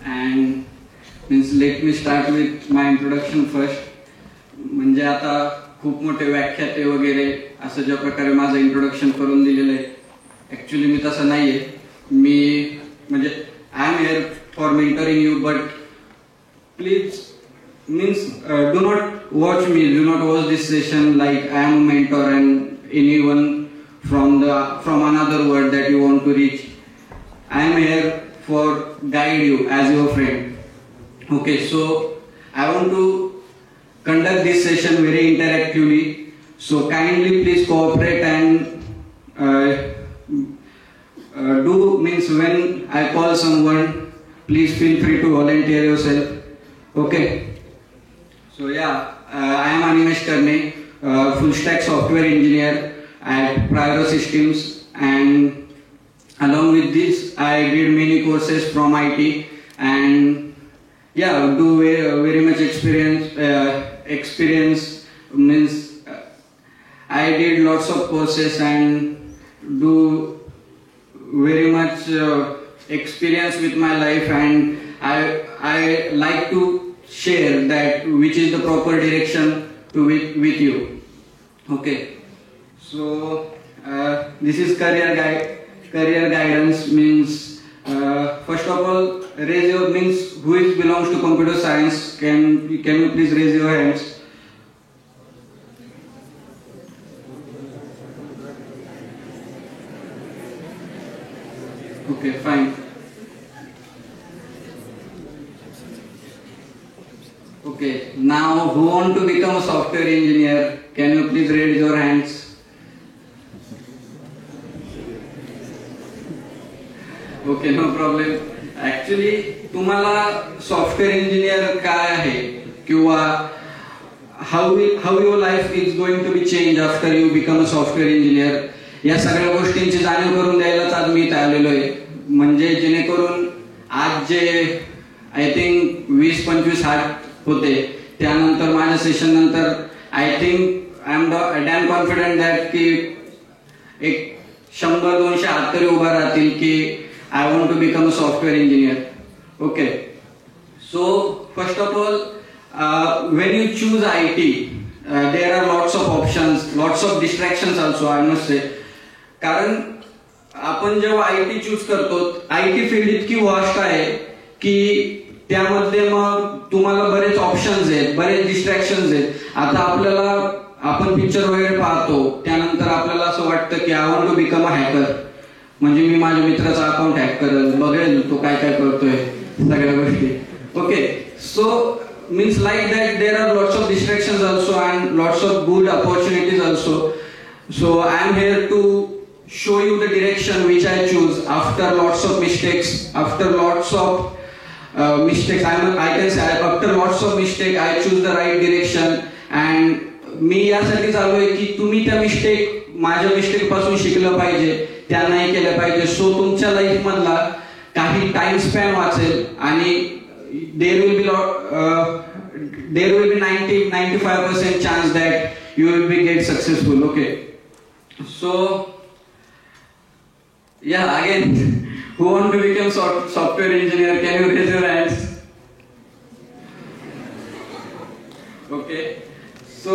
and means let me start with my introduction first. म्हणजे आता खूप मोठे व्याख्याते वगैरे असं ज्या प्रकारे माझं इंट्रोडक्शन करून दिलेलं आहे, ॲक्च्युली मी तसं नाही आहे. मी म्हणजे I am here for mentoring you, but please means do not watch me, do not watch this session like I am a mentor and anyone from another world that you want to reach. I am here for guide you as your friend. Okay, so I want to conduct this session very interactively, so kindly please cooperate and do means when I call someone, please feel free to volunteer yourself. Okay. So yeah, I am Animesh Karne, full stack software engineer at Prior Systems, and along with this I did many courses from IT, and yeah, do very much experience means I did lots of courses and do very much experience with my life, and I like to share that which is the proper direction to with you. Okay, so this is career guidance means first of all raise your means who is belongs to computer science. Can you please raise your hands? Okay, fine. Okay, now who want to become a software engineer? Can you please raise your hands? Okay, no problem. Actually, तुम्हाला software engineer काय आहे किंवा how your life is going to be changed after you become a software engineer, या सगळ्या गोष्टींची जाणीव करून द्यायलाच आज मी इथे आलेलो आहे. म्हणजे जेणेकरून आज जे आय थिंक 20-25 हात होते, त्यानंतर माझ्या सेशन नंतर I think I am damn confident that की एक 100-200 हात तरी उभा राहतील की I want to become a software engineer. Okay, so first of all when you choose IT, there are lots of options, lots of distractions also, I must say. कारण आपण जेव्हा IT चूज करतो, IT फील्ड इतकी vast आहे की त्यामध्ये मग तुम्हाला बरेच ऑप्शन्स आहेत, बरेच डिस्ट्रॅक्शन्स आहेत. आता आपल्याला आपण पिक्चर वगैरे पाहतो, त्यानंतर आपल्याला असं वाटतं की I want to become a hacker, म्हणजे मी माझ्या मित्राचा अकाउंट हॅक करेल, बघेल तो काय काय करतोय, सगळ्या गोष्टी. Okay, so means like that there are lots of distractions also and lots of good opportunities also. So I am here to show you the direction which I choose after lots of mistakes, after lots of mistakes. I can say after lots of mistakes I choose the right direction, and मी यासाठी चाललोय की तुम्ही त्या माझ्या mistake पासून शिकलं पाहिजे, त्या नाही केलं पाहिजे. सो तुमच्या लाईफ मधला काही टाइम स्पॅन वाचेल आणि there will be 90-95% chance that you will be get successful. Okay, so yeah, again, who want to become software engineer? Can you raise your hands? Okay, so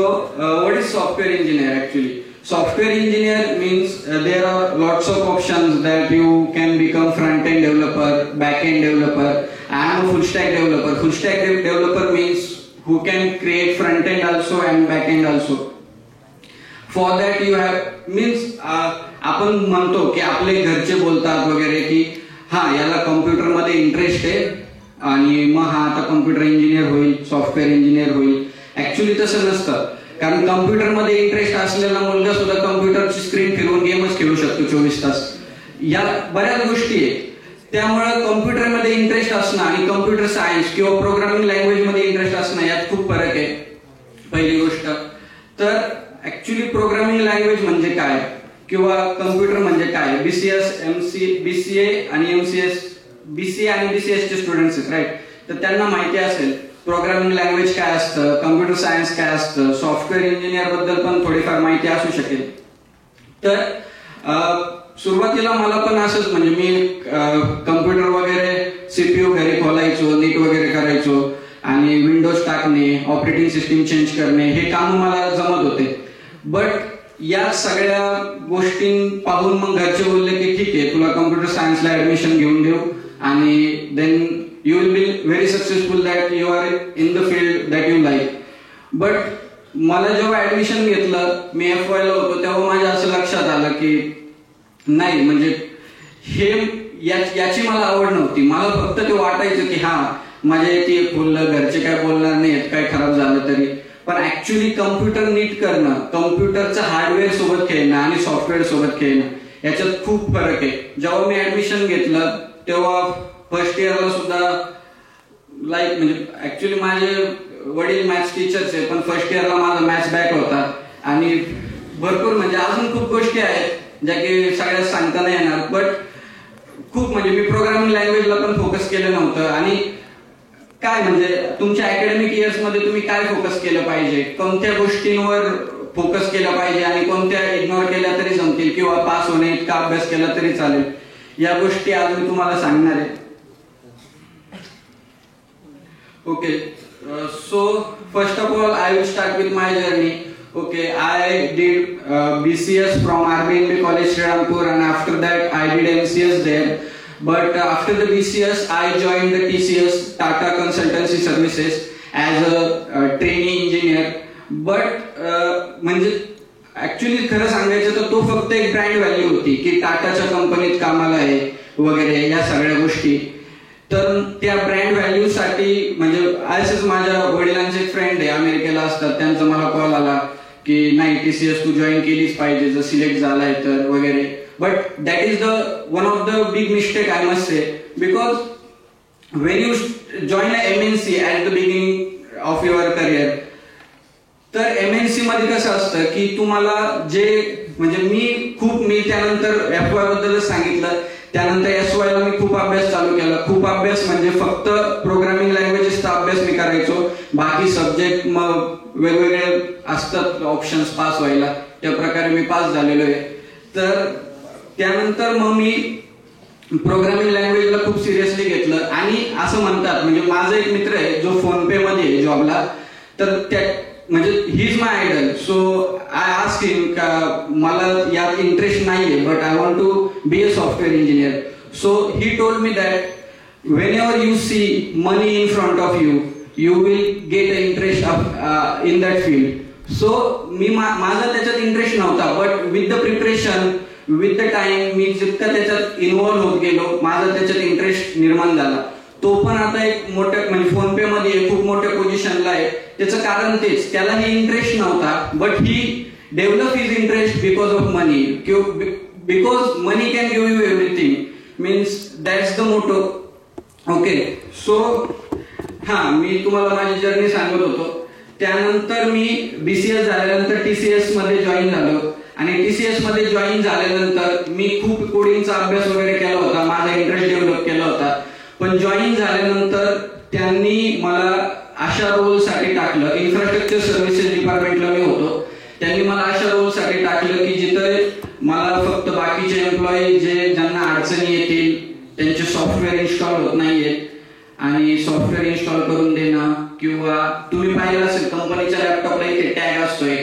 what is software engineer actually? Software engineer means there are lots of options that you can become front-end developer, back-end developer. I am a full stack developer. Full stack developer means who can create front-end also and back-end also. For that you have means आपण म्हणतो की आपले घरचे बोलतात वगैरे की हा याला कॉम्प्युटर मध्ये इंटरेस्ट आहे आणि मग हा आता कॉम्प्युटर इंजिनियर होईल, सॉफ्टवेअर इंजिनियर होईल. ऍक्च्युली तसं नसतं, कारण कॉम्प्युटर मध्ये इंटरेस्ट असलेला मुलगा सुद्धा कॉम्प्युटरची स्क्रीन फिरवून गेमच खेळू शकतो 24 तास. या बऱ्याच गोष्टी आहेत. त्यामुळे कॉम्प्युटरमध्ये इंटरेस्ट असणं आणि कॉम्प्युटर सायन्स किंवा प्रोग्रामिंग लँग्वेज मध्ये इंटरेस्ट असणं यात खूप फरक आहे. पहिली गोष्ट तर ऍक्च्युली प्रोग्रामिंग लँग्वेज म्हणजे काय किंवा कॉम्प्युटर म्हणजे काय, बीसीए आणि एमसीएस, बीसीए आणि बीसीएस चे स्टुडंट्स आहेत राईट, तर त्यांना माहिती असेल प्रोग्रामिंग लँग्वेज काय असतं, कॉम्प्युटर सायन्स काय असतं, सॉफ्टवेअर इंजिनियर बद्दल पण थोडीफार माहिती असू शकेल. तर सुरुवातीला मला पण असंच म्हणजे मी कम्प्युटर वगैरे सीपीयू घरी खोलायचो, नीट वगैरे करायचो आणि विंडोज टाकणे, ऑपरेटिंग सिस्टीम चेंज करणे हे काम मला जमत होते. बट या सगळ्या गोष्टी पाहून मग घरचे बोलले की ठीक आहे, तुला कम्प्युटर सायन्सला ऍडमिशन घेऊन देऊ आणि then you will be very successful that you are in the field that you like. But मला जेव्हा ऍडमिशन घेतलं, मी FY ला होतो, तेव्हा माझ्या असं लक्षात आलं की नाही, म्हणजे हे याची मला आवड नव्हती. मला फक्त ते वाटायचं की हा माझ्या इथे खोललं, घरचे काय बोलणार नाहीत, काय खराब झालं तरी. पण ऍक्च्युली कम्प्युटर नीट करणं, कम्प्युटरचं हार्डवेअर सोबत खेळणं आणि सॉफ्टवेअर सोबत खेळणं याच्यात खूप फरक आहे. जेव्हा मी ऍडमिशन घेतलं तेव्हा फर्स्ट इयरला सुद्धा म्हणजे ऍक्च्युली माझे वडील मॅथ्स टीचर्स आहे, पण फर्स्ट इयरला माझा मॅथ्स बॅक होता आणि भरपूर म्हणजे अजून खूप गोष्टी आहेत ज्या की सगळ्यात सांगता नाही येणार. बट खूप म्हणजे मी प्रोग्रामिंग लँग्वेजला पण फोकस केलं नव्हतं. आणि काय म्हणजे तुमच्या अकॅडमिक इयर्स मध्ये तुम्ही काय फोकस केलं पाहिजे, कोणत्या गोष्टींवर फोकस केलं पाहिजे आणि कोणत्या इग्नोर केल्या तरी जमतील किंवा पास होणे इतका अभ्यास केला तरी चालेल, या गोष्टी आज मी तुम्हाला सांगणार आहे. Okay, so first of all I will start with my journey. Okay, I did BCS from RBNB College Srirampur and after that I did MCS there. But after the BCS I joined the TCS, Tata Consultancy Services, as a trainee engineer. But म्हणजे actually खरं सांगायचं तर तो फक्त एक brand value होती की टाटाच्या कंपनीत कामाला आहे वगैरे या सगळ्या गोष्टी. तर त्या ब्रँड व्हॅल्यू साठी म्हणजे असंच माझ्या वडिलांचे फ्रेंड आहे अमेरिकेला असतात, त्यांचा मला कॉल आला की नाही TCS तू जॉईन केलीच पाहिजे जर सिलेक्ट झालाय तर वगैरे. But that is the one of the big mistake I must say, because Wien you join a MNC at the beginning of your career, तर MNC मध्ये कसं असतं की तुम्हाला जे म्हणजे मी त्यानंतर FY बद्दलच सांगितलं, त्यानंतर SY ला मी खूप अभ्यास चालू केला. खूप अभ्यास म्हणजे फक्त प्रोग्रामिंग लँग्वेजेसचा अभ्यास मी करायचो, बाकी सब्जेक्ट मग वेगवेगळे असतात ऑप्शन्स पास व्हायला, त्या प्रकारे मी पास झालेलो आहे. तर त्यानंतर मग मी प्रोग्रामिंग लँग्वेजला खूप सिरियसली घेतलं. आणि असं म्हणतात म्हणजे माझा एक मित्र आहे जो फोनपे मध्ये आहे जॉबला, तर त्या म्हणजे he is my idol. So I ask him का मला यात इंटरेस्ट नाहीये but I want to be a software engineer. So he told me that whenever you see money in front of you, you will get an interest in that field. So माझा त्याच्यात interest नव्हता, but with the preparation with the time मी जितकं त्याच्यात involve होत गेलो माझा त्याच्यात इंटरेस्ट निर्माण झाला. तो पण आता एक मोठ्या म्हणजे फोनपे मध्ये खूप मोठ्या पोझिशनला आहे. त्याचं कारण तेच, त्याला ही इंटरेस्ट नव्हता but he develop his interest because of money, because money can give you everything, means that's the motto. Okay, so मी तुम्हाला माझी जर्नी सांगत होतो. त्यानंतर मी BCS झाल्यानंतर TCS मध्ये जॉईन झालो आणि TCS मध्ये जॉईन झाल्यानंतर मी खूप कोडिंगचा अभ्यास वगैरे केला होता, माझा इंटरेस्ट डेव्हलप केला होता. पण जॉईन झाल्यानंतर त्यांनी मला अशा रोलसाठी टाकलं, इन्फ्रास्ट्रक्चर सर्व्हिसेस डिपार्टमेंटला मी होतो, त्यांनी मला अशा रोलसाठी टाकलं की जिथे मला फक्त बाकीचे एम्प्लॉई ज्यांना अडचणी येतील, त्यांचे सॉफ्टवेअर इन्स्टॉल होत नाहीये आणि सॉफ्टवेअर इन्स्टॉल करून देणं, किंवा तुम्ही पाहिलं असेल कंपनीच्या लॅपटॉपला इथे टॅग असतोय,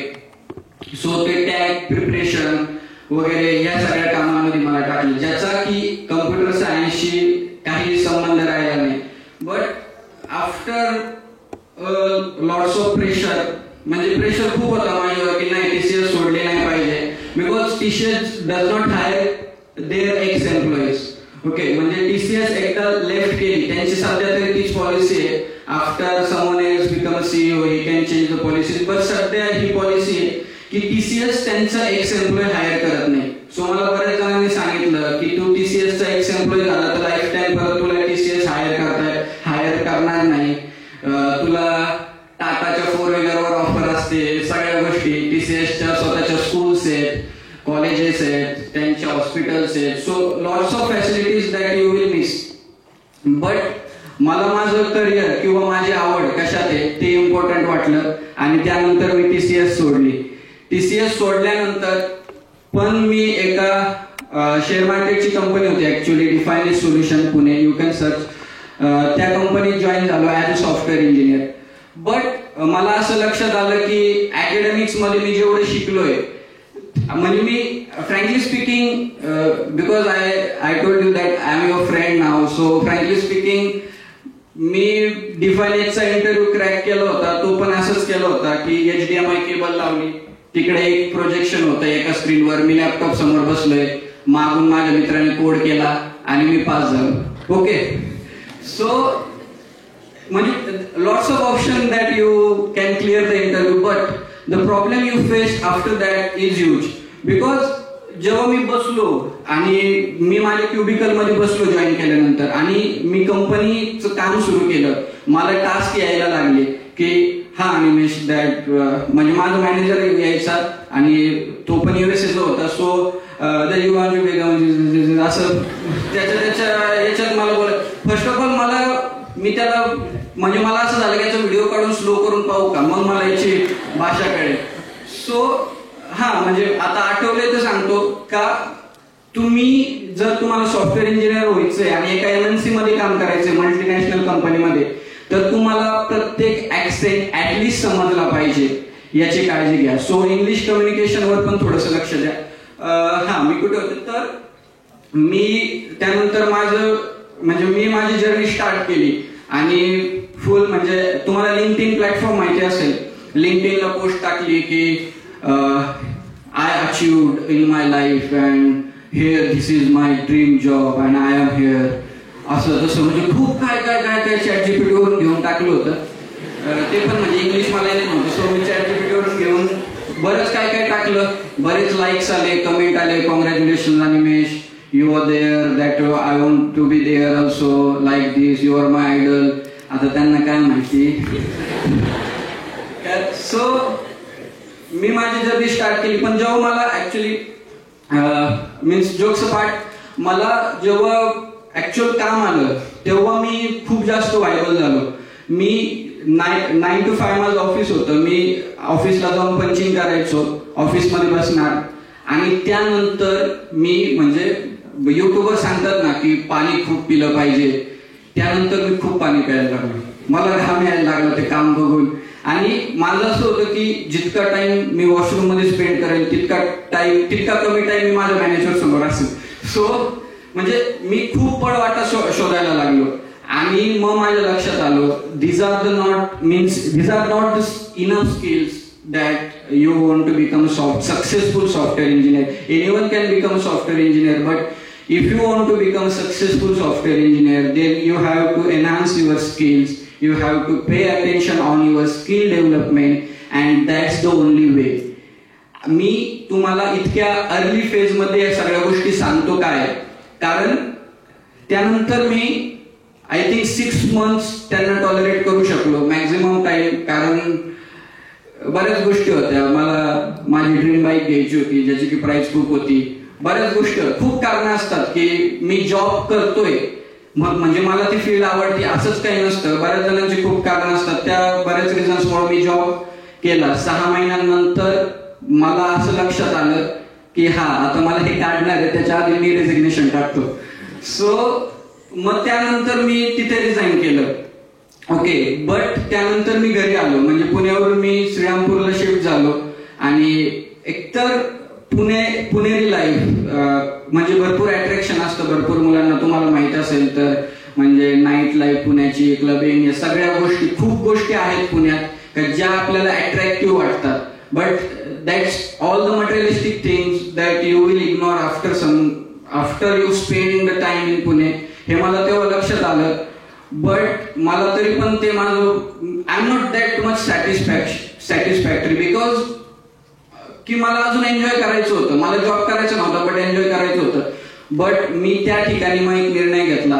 सो ते टॅग प्रिपरेशन वगैरे या सगळ्या कामामध्ये मला टाकलं, ज्याचा की कम्प्युटर सायन्सशी काही संबंध राहिला नाही. But after lots of pressure, म्हणजे प्रेशर खूप होता माझ्यावर की नाही TCS सोडली नाही पाहिजे, because TCS does not hire their ex employees. Okay, म्हणजे TCS एकदा लेफ्ट केली, त्यांची सध्या तरी तीच पॉलिसी आहे, after someone else become CEO he can change the policy, but सध्या ही पॉलिसी आहे की TCS त्यांचा एक्स एम्प्लॉय हायर करत नाही. सो मला बऱ्याच जणांनी सांगितलं की तू TCS चा एक्स एम्प्लॉय झाला तर लाईफ टाइम परत तुला TCS हायर करणार नाही, तुला टाटाच्या 4 व्हीलरवर ऑफर असते, सगळ्या गोष्टी TCSच्या स्वतःच्या स्कूल्स आहेत, कॉलेजेस आहेत, त्यांचे हॉस्पिटल्स आहेत, so lots of facilities that you will miss. But मला माझं करिअर किंवा माझी आवड कशात आहे ते इम्पॉर्टंट वाटलं आणि त्यानंतर मी TCS सोडली. TCS सोडल्यानंतर पण मी एका शेअर मार्केटची कंपनी होती actually, Definedge solution Pune, you can search. त्या कंपनीत जॉईन झालो as a software engineer. But मला असं लक्षात आलं की अकॅडमिक्समध्ये मी जेवढं शिकलोय, म्हणजे मी frankly speaking because I told you that I am your friend नाव, सो फ्रँकली स्पीकिंग मी डिफायनेटचा इंटरव्ह्यू क्रॅक केला होता. तो पण असंच केला होता की HDMI केबल लावली, तिकडे एक प्रोजेक्शन होतं एका स्क्रीनवर, मी लॅपटॉप समोर बसलोय, मागून माझ्या मित्राने कोड केला आणि मी पास झालो. ओके, सो म्हणजे lots of option that you can clear the interview, but the problem you face after that is huge. Because जेव्हा मी बसलो आणि मी माझ्या क्युबिकल मध्ये बसलो जॉईन केल्यानंतर आणि मी कंपनीचं काम सुरू केलं, मला टास्क यायला लागले की हा निमेश दॅट, म्हणजे माझा मॅनेजर यायचा आणि तो पण USAचा होता, सो असं त्याच्या याच्यात मला बोल. फर्स्ट ऑफ ऑल मी त्याला म्हणजे मला असं झालं की याचा व्हिडिओ काढून स्लो करून पाहू का, मग मला याची भाषा कळेल. सो हा म्हणजे आता आठवले तर सांगतो का, तुम्ही जर तुम्हाला सॉफ्टवेअर इंजिनियर व्हायचंय आणि एका MNC मध्ये काम करायचंय, मल्टीनॅशनल कंपनीमध्ये, तर तुम्हाला प्रत्येक ऍक्सेंट ऍटलिस्ट समजला पाहिजे, याची काळजी घ्या. सो इंग्लिश कम्युनिकेशनवर पण थोडंसं लक्ष द्या. हा मी कुठे होते, तर मी त्यानंतर मी माझी जर्नी स्टार्ट केली आणि फुल म्हणजे तुम्हाला लिंक्डइन प्लॅटफॉर्म माहिती असेल, लिंक्डइनला पोस्ट टाकली की I achieved in my life and here this is my dream job and I am here, असं तसं म्हणजे खूप काय ChatGPT वरून घेऊन टाकलं होतं. ते पण म्हणजे इंग्लिश मला येत नव्हतं, सो मी ChatGPT वरून घेऊन बरंच काय टाकलं. बरेच लाईक्स आले, कमेंट आले, congratulations Nimesh, you are there, that I want to be there also, like this, you are my idol. आता त्यांना काय माहिती. सो मी माझी जर्नी स्टार्ट केली. पण जेव्हा मला ऍक्च्युली मीन्स जोक्स पार्ट, मला जेव्हा ऍक्च्युअल काम आलं तेव्हा मी खूप जास्त व्हायबल झालो. मी 9 to 5 माझं ऑफिस होतं, मी ऑफिसला जाऊन पंचिंग करायचो, ऑफिसमध्ये बसणार आणि त्यानंतर मी म्हणजे युट्यूबवर सांगतात ना की पाणी खूप पिलं पाहिजे, त्यानंतर मी खूप पाणी प्यायला लागलो. मला घाम यायला लागला ते काम बघून. आणि माझं असं होतं की जितका टाइम मी वॉशरूम मध्ये स्पेंड करेल तितका कमी टाइम मी माझ्या मॅनेजर समोर असेल. सो म्हणजे मी खूप पळवाटा शोधायला लागलो आणि मग माझ्या लक्षात आलं these are not enough skills that you want to become a successful software engineer. Anyone can become a software engineer, but if you want to become a successful software engineer, then you have to enhance your skills, you have to pay attention on your skill development, and that's the only way. मी तुम्हाला इतक्या early phase मध्ये या सगळ्या गोष्टी सांगतो काय, कारण त्यानंतर मी आय थिंक 6 months त्यांना टॉलरेट करू शकलो मॅक्झिमम टाइम, कारण बऱ्याच गोष्टी होत्या. मला माझी ड्रीम बाईक घ्यायची होती ज्याची की प्राइस खूप होती. बऱ्याच गोष्टी, खूप कारण असतात की मी जॉब करतोय म्हणजे मला ती फील्ड आवडते असंच काही नसतं. बऱ्याच जणांची खूप कारण असतात, त्या बऱ्याच रिझन्समुळे मी जॉब केला. 6 महिन्यानंतर मला असं लक्षात आलं की हा आता मला हे काढणार आहे, त्याच्या आधी मी रेझिग्नेशन टाकतो. सो मग त्यानंतर मी तिथे रिझाईन केलं. ओके, बट त्यानंतर मी घरी आलो, म्हणजे पुण्यावरून मी श्रीरामपूरला शिफ्ट झालो. आणि एकतर पुणेरी लाईफ म्हणजे भरपूर अट्रॅक्शन असतं भरपूर मुलांना, तुम्हाला माहित असेल तर, म्हणजे नाईट लाईफ पुण्याची, क्लबिंग, या सगळ्या गोष्टी, खूप गोष्टी आहेत पुण्यात ज्या आपल्याला अट्रॅक्टिव्ह वाटतात. But that's all the materialistic things that you will ignore after you spend the time in Pune. हे मला तेव्हा लक्षात आलं. बट मला तरी पण ते माझं I am not that much satisfactory, because की मला अजून एन्जॉय करायचं होतं. मला जॉब करायचं नव्हता बट एन्जॉय करायचं होतं. बट मी त्या ठिकाणी मग एक निर्णय घेतला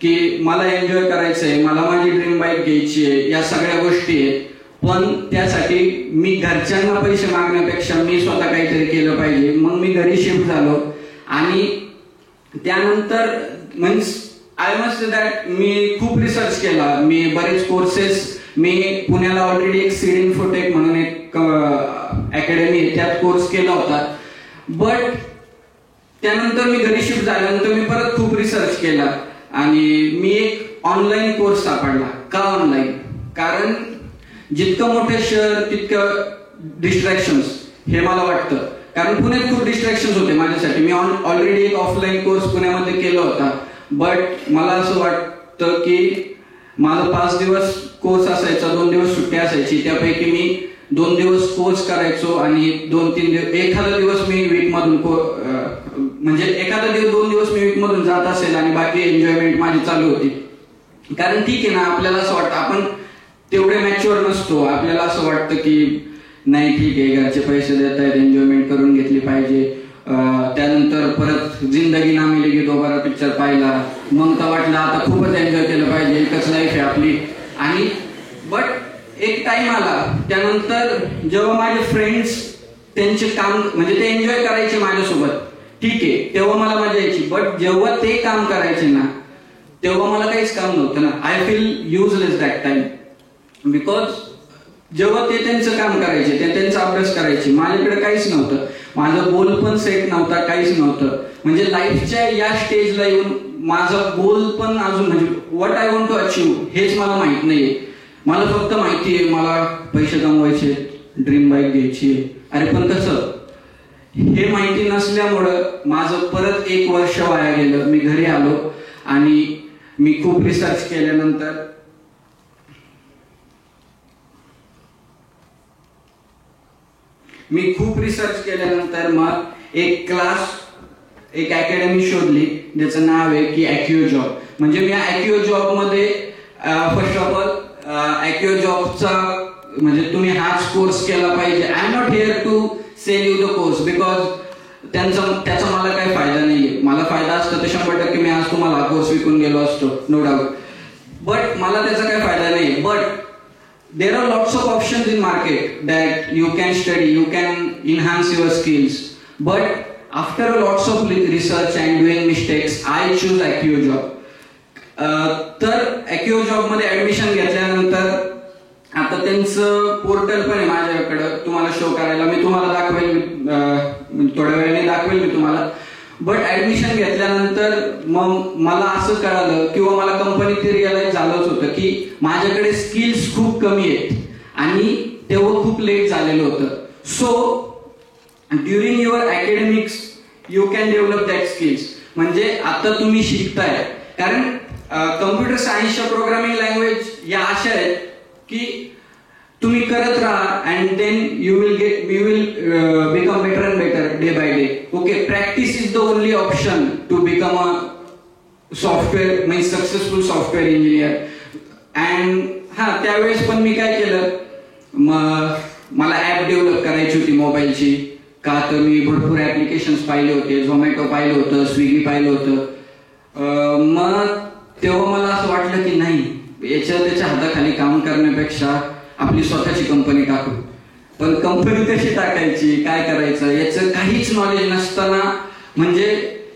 की मला एन्जॉय करायचंय, मला माझी ड्रीम बाईक घ्यायची आहे, या सगळ्या गोष्टी आहेत. पण त्यासाठी मी घरच्यांना पैसे मागण्यापेक्षा मी स्वतः काहीतरी केलं पाहिजे. मग मी घरी शिफ्ट झालो आणि त्यानंतर means I must say that मी खूप रिसर्च केला. मी बरेच कोर्सेस, मी पुण्याला ऑलरेडी एक सीड इन्फोटेक म्हणून एक अकॅडमी आहे, त्यात कोर्स केला होता. बट त्यानंतर मी घरी शिफ्ट झाल्यानंतर मी परत खूप रिसर्च केला आणि मी एक ऑनलाईन कोर्स सापडला. का ऑनलाईन? कारण जितकं मोठं शहर तितकं डिस्ट्रॅक्शन्स, हे मला वाटतं. कारण पुण्यात खूप डिस्ट्रॅक्शन्स होते माझ्यासाठी. मी ऑलरेडी एक ऑफलाईन कोर्स पुण्यामध्ये केला होता, बट मला असं वाटतं की माझा 5 दिवस कोर्स असायचा, 2 दिवस सुट्टी असायची. त्यापैकी मी 2 दिवस कोर्स करायचो आणि 2-3 दिवस, एखादा दिवस मी वीकमधून म्हणजे एखादा दिवस 2 दिवस मी वीकमधून जात असेल आणि बाकी एन्जॉयमेंट माझी चालू होती. कारण ठीक आहे ना, आपल्याला असं वाटतं, आपण तेवढे मॅच्युअर नसतो. आपल्याला असं वाटतं की नाही ठीक आहे, घरचे पैसे देत आहेत, एन्जॉयमेंट करून घेतली पाहिजे. त्यानंतर परत जिंदगी ना मिलेगी दोबारा पिक्चर पाहिला, मग तर वाटलं आता खूपच एन्जॉय केलं पाहिजे, एकच लाईफ आहे आपली. आणि बट एक टाइम आला त्यानंतर जेव्हा माझे फ्रेंड्स त्यांचे काम म्हणजे ते एन्जॉय करायचे माझ्यासोबत, ठीक आहे, तेव्हा मला मजा यायची. बट जेव्हा ते काम करायचे ना, तेव्हा मला काहीच काम नव्हतं ना. I feel useless that time. Because जेव्हा ते त्यांचं काम करायचे, ते त्यांचा अभ्यास करायचे, माझ्याकडे काहीच नव्हतं. माझा गोल पण सेट नव्हता, काहीच नव्हतं. म्हणजे लाईफच्या या स्टेजला येऊन माझा गोल पण अजून म्हणजे what I want to achieve हेच मला माहित नाहीये. मला फक्त माहिती आहे मला पैसे कमवायचे, ड्रीम बाईक घ्यायची. अरे पण कसं, हे माहिती नसल्यामुळं माझं परत 1 वर्ष वाया गेलं. मी घरी आलो आणि मी खूप रिसर्च केल्यानंतर मग एक अकॅडमी शोधली ज्याचं नाव आहे की ॲक्युओ जॉब. म्हणजे मी ॲक्युओ जॉब मध्ये फर्स्ट ऑफ ऑल ॲक्युओ जॉबचा म्हणजे तुम्ही हाच कोर्स केला पाहिजे. I am not here to sell you the course, because त्याचा मला काही फायदा नाहीये. मला फायदा असतो तर 100% मी आज तुम्हाला हा कोर्स विकून गेलो असतो, नो डाऊट. बट मला त्याचा काही फायदा नाही. But there are lots of options in market that you can study, you can enhance your skills. But after lots of research and doing mistakes, I choose ॲक्युओ job. तर ॲक्युओ job मध्ये admission घेतल्यानंतर आता त्यांचं पोर्टल पण आहे माझ्याकडं तुम्हाला शो करायला. मी तुम्हाला दाखवेल, थोड्या वेळाने दाखवेल मी तुम्हाला. बट ऍडमिशन घेतल्यानंतर मग मला असं कळालं किंवा मला कंपनीत रिअलाइज झालंच होतं की माझ्याकडे स्किल्स खूप कमी आहेत आणि तेव्हा खूप लेट झालेलं होतं. So during your academics you can develop that skills. म्हणजे आता तुम्ही शिकताय, कारण कम्प्युटर सायन्सच्या प्रोग्रामिंग लँग्वेज या अशा आहेत की तुम्ही करत राहा and then you will become better and better day by day. Okay, practice is the only option to become a software means successful software engineer. And त्यावेळेस पण मी काय केलं, मला ऍप डेव्हलप करायची होती मोबाईलची. का तर मी भरपूर ऍप्लिकेशन्स पाहिले होते, झोमॅटो पाहिलं होतं, स्विगी पाहिलं होतं. मग तेव्हा मला असं वाटलं की नाही, त्याच्या हाताखाली काम करण्यापेक्षा आपली स्वतःची कंपनी टाकू. पण कंपनी कशी टाकायची, काय करायचं याचं काहीच नॉलेज नसताना म्हणजे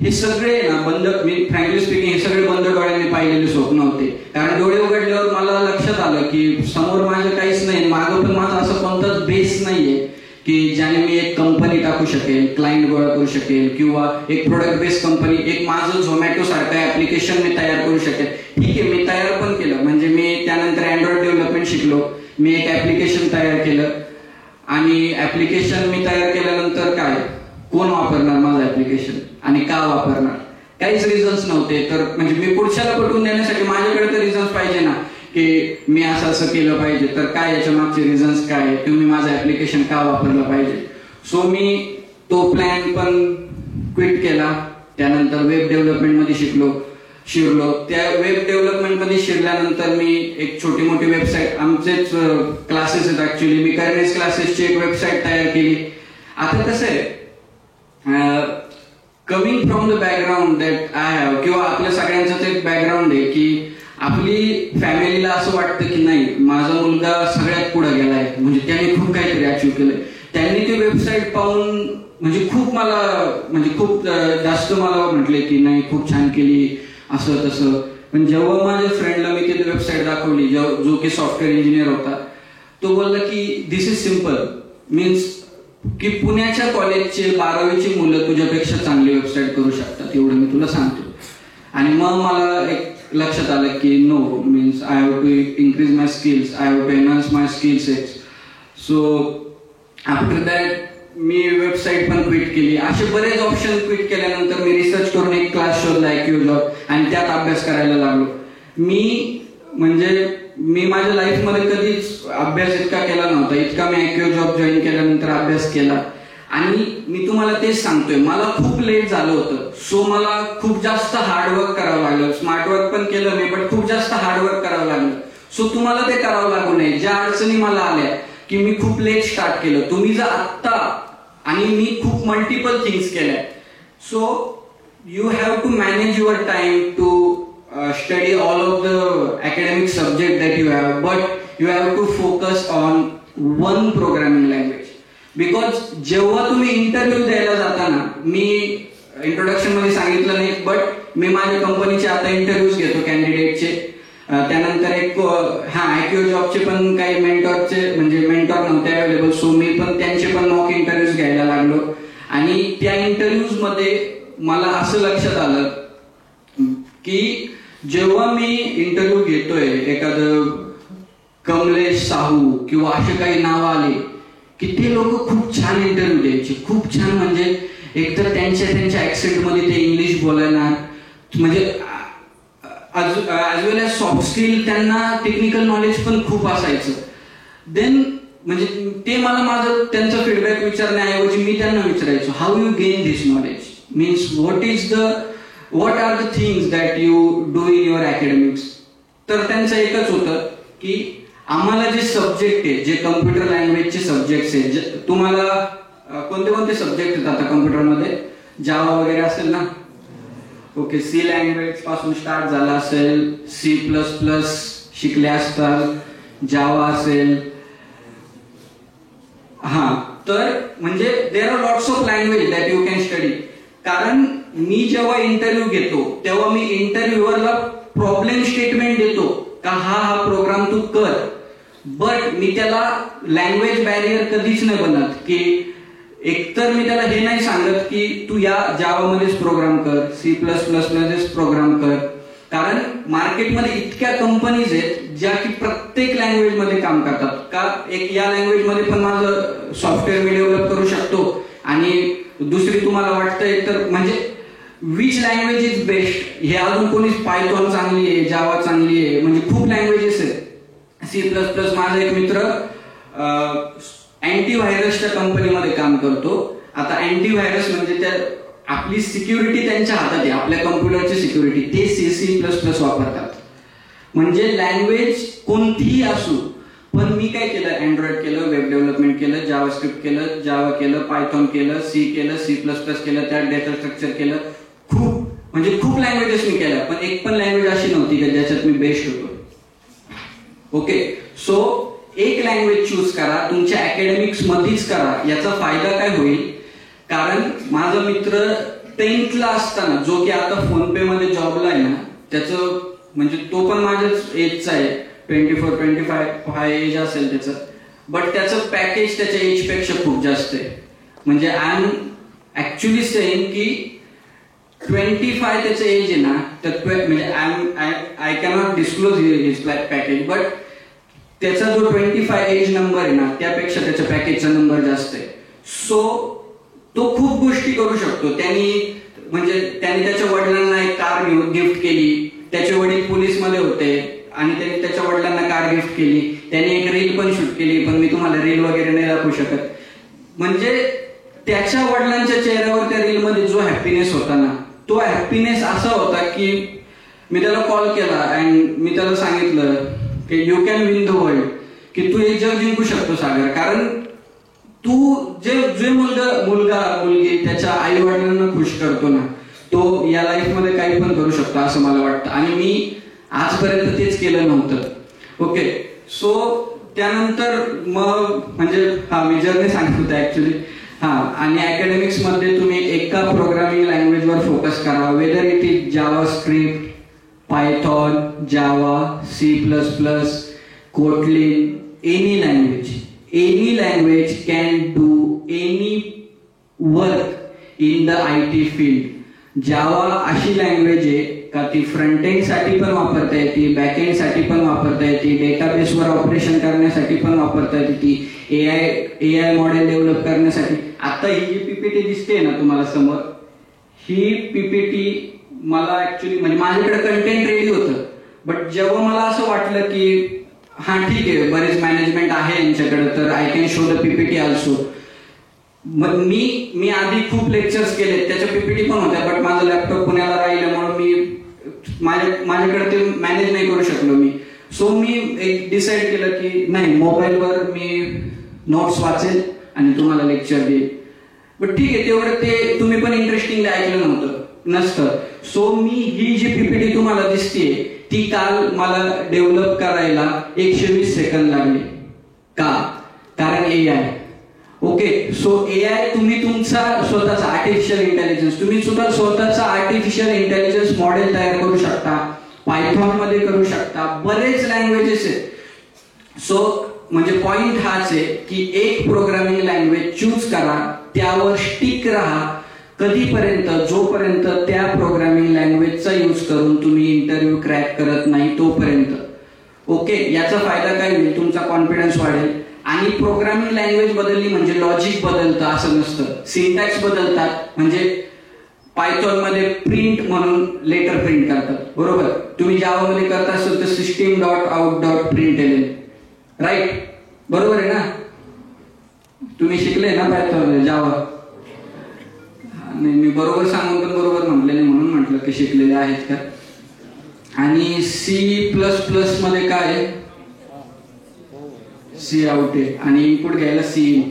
हे सगळे ना मी फ्रँकली स्पीकिंग हे सगळे बंद डोळ्यांनी पाहिलेले स्वप्न होते. कारण डोळे उघडल्यावर मला लक्षात आलं की समोर माझं काहीच नाही, मागं पण माझा असं कोणताच बेस नाहीये की ज्याने मी एक कंपनी टाकू शकेल, क्लायंट गोळा करू शकेल किंवा एक प्रोडक्ट बेस्ड कंपनी, एक माझं झोमॅटो सारखं ऍप्लिकेशन मी तयार करू शकेल. ठीक आहे, मी तयार पण केलं. म्हणजे मी त्यानंतर अँड्रॉइड डेव्हलपमेंट शिकलो. मी एक ऍप्लिकेशन तयार केलं आणि ऍप्लिकेशन मी तयार केल्यानंतर काय, कोण वापरणार माझं ऍप्लिकेशन आणि का वापरणार, काहीच रिझन्स नव्हते. तर म्हणजे मी पुढच्याला पटवून देण्यासाठी माझ्याकडे तर रिझन्स पाहिजे ना की मी असं असं केलं पाहिजे. तर काय याच्या मागचे रिझन्स काय, तुम्ही माझं ऍप्लिकेशन का वापरलं पाहिजे. सो मी तो प्लॅन पण क्विट केला. त्यानंतर वेब डेव्हलपमेंट मध्ये शिरलो. त्या वेब डेव्हलपमेंट मध्ये शिरल्यानंतर मी एक छोटी मोठी वेबसाईट, आमचेच क्लासेस आहेत ऍक्च्युली, मी करेनेस क्लासेसची एक वेबसाईट तयार केली. आता कसं आहे, coming from the background that I have, किंवा आपल्या सगळ्यांचं एक बॅकग्राऊंड आहे की आपली फॅमिलीला असं वाटतं की नाही माझा मुलगा सगळ्यात पुढे गेलाय, म्हणजे त्याने खूप काहीतरी अचीव्ह केलंय. त्यांनी ती वेबसाईट पाहून म्हणजे खूप जास्त मला म्हटले की नाही खूप छान केली असं तसं. पण जेव्हा माझ्या फ्रेंडला मी ती वेबसाईट दाखवली, जो की सॉफ्टवेअर इंजिनियर होता, तो बोलला की दिस इज सिम्पल, मीन्स की पुण्याच्या कॉलेजचे 12वीची मुलं तुझ्यापेक्षा चांगली वेबसाईट करू शकतात, एवढं मी तुला सांगतो. आणि मग मला एक लक्षात आलं की no means I have to increase my skills, I have to enhance my skill sets. So after that मी वेबसाईट पण क्विट केली. असे बरेच ऑप्शन क्विट केल्यानंतर मी रिसर्च करून एक क्लास शोधला IQ जॉब आणि त्यात अभ्यास करायला लागलो. मी माझ्या लाईफमध्ये कधीच अभ्यास इतका केला नव्हता इतका मी IQ जॉब जॉईन केल्यानंतर अभ्यास केला. आणि मी तुम्हाला तेच सांगतोय, मला खूप लेट झालं होतं. सो मला खूप जास्त हार्डवर्क करावं लागलं. स्मार्ट वर्क पण केलं मी, पण खूप जास्त हार्डवर्क करावं लागलं. सो तुम्हाला ते करावं लागू नये. ज्या अडचणी मला आल्या की मी खूप लेट स्टार्ट केलं, तुम्ही जर आत्ता, आणि मी खूप मल्टिपल थिंग्स केल्या. So you have to manage your time to study all of the academic subject that you have, but you have to focus on one programming language. Because जेव्हा तुम्ही इंटरव्ह्यू द्यायला जाताना, मी इंट्रोडक्शन मध्ये सांगितलं नाही, but मी माझ्या कंपनीचे आता इंटरव्ह्यूज घेतो कॅन्डिडेटचे. त्यानंतर एक IQ जॉबचे पण काही मेंटॉरचे, म्हणजे मेंटॉर नव्हते अवेलेबल, सो मी पण त्यांचे पण मॉक इंटरव्ह्यूज घ्यायला लागलो. आणि त्या इंटरव्ह्यूज मध्ये मला असं लक्षात आलं की जेव्हा मी इंटरव्ह्यू घेतोय, एखादं कमलेश साहू किंवा असे काही नाव आले की ते लोक खूप छान इंटरव्ह्यू द्यायचे, खूप छान. म्हणजे एकतर त्यांच्या ऍक्सेंट मध्ये ते इंग्लिश बोलायला, म्हणजे as well age soft skill त्यांना टेक्निकल नॉलेज पण खूप असायचं. देन म्हणजे ते मला माझं त्यांचा फीडबॅक विचारण्याऐवजी मी त्यांना विचारायचो, how you gain this knowledge, means what are the things that you do in your academics. तर त्यांचं एकच होतं की आम्हाला जे सब्जेक्ट आहे, जे कम्प्युटर लँग्वेजचे सब्जेक्ट्स आहे, तुम्हाला कोणते कोणते सब्जेक्ट आहेत आता कम्प्युटरमध्ये? जावा वगैरे असेल ना? ओके, सी लँग्वेज पासून स्टार्ट झाला असेल, C++ शिकले असताल, जावा असेल. तर म्हणजे there are lots of language that you can study. कारण मी जेव्हा इंटरव्ह्यू घेतो तेव्हा मी इंटरव्ह्यूअरला प्रॉब्लेम स्टेटमेंट देतो का हा प्रोग्राम तू कर, बट मी त्याला लँग्वेज बॅरियर कधीच नाही बनत. की एकतर मी त्याला हे नाही सांगत की तू या जावामध्येच प्रोग्राम कर, C++ मध्येच प्रोग्राम कर. कारण मार्केटमध्ये इतक्या कंपनीज आहेत ज्या की प्रत्येक लँग्वेज मध्ये काम करतात. का एक या लँग्वेज मध्ये पण माझं सॉफ्टवेअर मी डेव्हलप करू शकतो, आणि दुसरी तुम्हाला वाटतंय तर म्हणजे विच लँग्वेज इज बेस्ट, हे अजून कोणीच, पायथॉन चांगली आहे, जावा चांगली आहे, म्हणजे खूप लँग्वेजेस आहेत. C++ माझा एक मित्र अँटीव्हायरसच्या कंपनीमध्ये काम करतो. आता अँटीव्हायरस म्हणजे त्या आपली सिक्युरिटी त्यांच्या हातात आहे, आपल्या कम्प्युटरची सिक्युरिटी, ते C++ वापरतात. म्हणजे लँग्वेज कोणतीही असू. पण मी काय केलं, अँड्रॉइड केलं, वेब डेव्हलपमेंट केलं, जावास्क्रिप्ट केलं, जावा केलं, पायथॉन केलं, C केलं, C++ केलं, त्यात डेटा स्ट्रक्चर केलं, खूप लँग्वेजेस मी केल्या. पण एक पण लँग्वेज अशी नव्हती की ज्याच्यात मी बेस्ट होतो. ओके, सो एक लँग्वेज चूज करा, तुमच्या अकॅडमिक्स मध्येच करा. याचा फायदा काय होईल, कारण माझा मित्र 10th ला असताना, जो की आता फोनपे मध्ये जॉबला आहे ना, त्याचं म्हणजे तो पण माझ्याच एजचा आहे, 24-25 एज असेल त्याचं, बट त्याचं पॅकेज त्याच्या एज पेक्षा खूप जास्त आहे. म्हणजे आय एम ऍक्च्युली सेइंग की 25 त्याचं एज आहे ना, तर म्हणजे I cannot disclose his package, but त्याचा जो 25 एज नंबर आहे ना, त्यापेक्षा त्याच्या पॅकेजचा नंबर जास्त आहे. सो तो खूप गोष्टी करू शकतो. त्याने त्याच्या वडिलांना एक कार गिफ्ट केली, त्याचे वडील पोलीस मध्ये होते आणि त्यांनी त्याच्या वडिलांना कार गिफ्ट केली. त्याने एक रील पण शूट केली, पण मी तुम्हाला रील वगैरे नाही दाखवू शकत. म्हणजे त्याच्या वडिलांच्या चेहऱ्यावर त्या रील मध्ये जो हॅपीनेस होता ना, तो हॅपीनेस असा होता की मी त्याला कॉल केला अँड मी त्याला सांगितलं की you can win the world, की तू हे जग जिंकू शकतो सागर. कारण तू जे मुलगा मुलगी त्याच्या आई वडिलांना खुश करतो ना, तो या लाईफ मध्ये काही पण करू शकतो असं मला वाटतं. आणि मी आजपर्यंत तेच केलं नव्हतं. ओके, सो त्यानंतर मग म्हणजे मी जर्नी सांगत होतो ऍक्च्युली. आणि अकॅडमिक्स मध्ये तुम्ही एका प्रोग्रामिंग लँग्वेजवर फोकस करा, whether it is JavaScript, Python, Java, C++, Kotlin, any language can do any work in the IT field. Java अशी लँग्वेज आहे का ती फ्रंट एंड साठी पण वापरता येते, बॅक एंड साठी पण वापरता येते, डेटाबेसवर ऑपरेशन करण्यासाठी पण वापरता येते, ती एआय मॉडेल डेव्हलप करण्यासाठी. आता ही जी पीपीटी दिसते ना तुम्हाला समोर, ही पीपीटी मला ऍक्च्युली म्हणजे माझ्याकडे कंटेंट रेडी होतं, बट जेव्हा मला असं वाटलं की हा ठीक आहे बरेच मॅनेजमेंट आहे यांच्याकडे तर I can show the PPT also. मग मी आधी खूप लेक्चर्स केले त्याच्या पीपीटी पण होत्या, बट माझा लॅपटॉप पुण्याला राहिल्यामुळे मी माझ्याकडे ते मॅनेज नाही करू शकलो मी. सो मी एक डिसाईड केलं की नाही, मोबाईलवर मी नोट्स वाचेल आणि तुम्हाला लेक्चर देईल. बट ठीक आहे, तेवढं ते तुम्ही पण इंटरेस्टिंगली ऐकलं नसतं. सो मी ही जी पीपीटी तुम्हाला दिसते ती काल मला डेव्हलप करायला 120 सेकंद लागले. का? कारण एआय. ओके, सो एआय तुम्ही तुमचा स्वतःचा आर्टिफिशियल इंटेलिजन्स, तुम्ही सुद्धा स्वतःचा आर्टिफिशियल इंटेलिजन्स मॉडेल तयार करू शकता, पायथॉन मध्ये करू शकता, बरेच लँग्वेजेस आहेत. सो म्हणजे पॉइंट हाच आहे की एक प्रोग्रामिंग लँग्वेज चूज करा, त्यावर स्टिक राहा कधीपर्यंत, जोपर्यंत त्या प्रोग्रामिंग लँग्वेजचा यूज करून तुम्ही इंटरव्ह्यू क्रॅक करत नाही तोपर्यंत. ओके, याचा फायदा काय होईल, तुमचा कॉन्फिडन्स वाढेल. आणि प्रोग्रामिंग लँग्वेज बदलली म्हणजे लॉजिक बदलतं असं नसतं, सिंटॅक्स बदलतात. म्हणजे पायथॉन मध्ये प्रिंट म्हणून लेटर प्रिंट करतात, बरोबर. तुम्ही जावा मध्ये करता असेल तर system dot out dot print L, right, बरोबर आहे ना. तुम्ही शिकले ना पायथॉन जावा. मी बरोबर सांगून पण बरोबर म्हटले नाही म्हणून म्हटलं की शिकलेले आहेत का. आणि सी प्लस प्लस मध्ये काय, सी आउट आहे आणि इनपुट घ्यायला सी इन.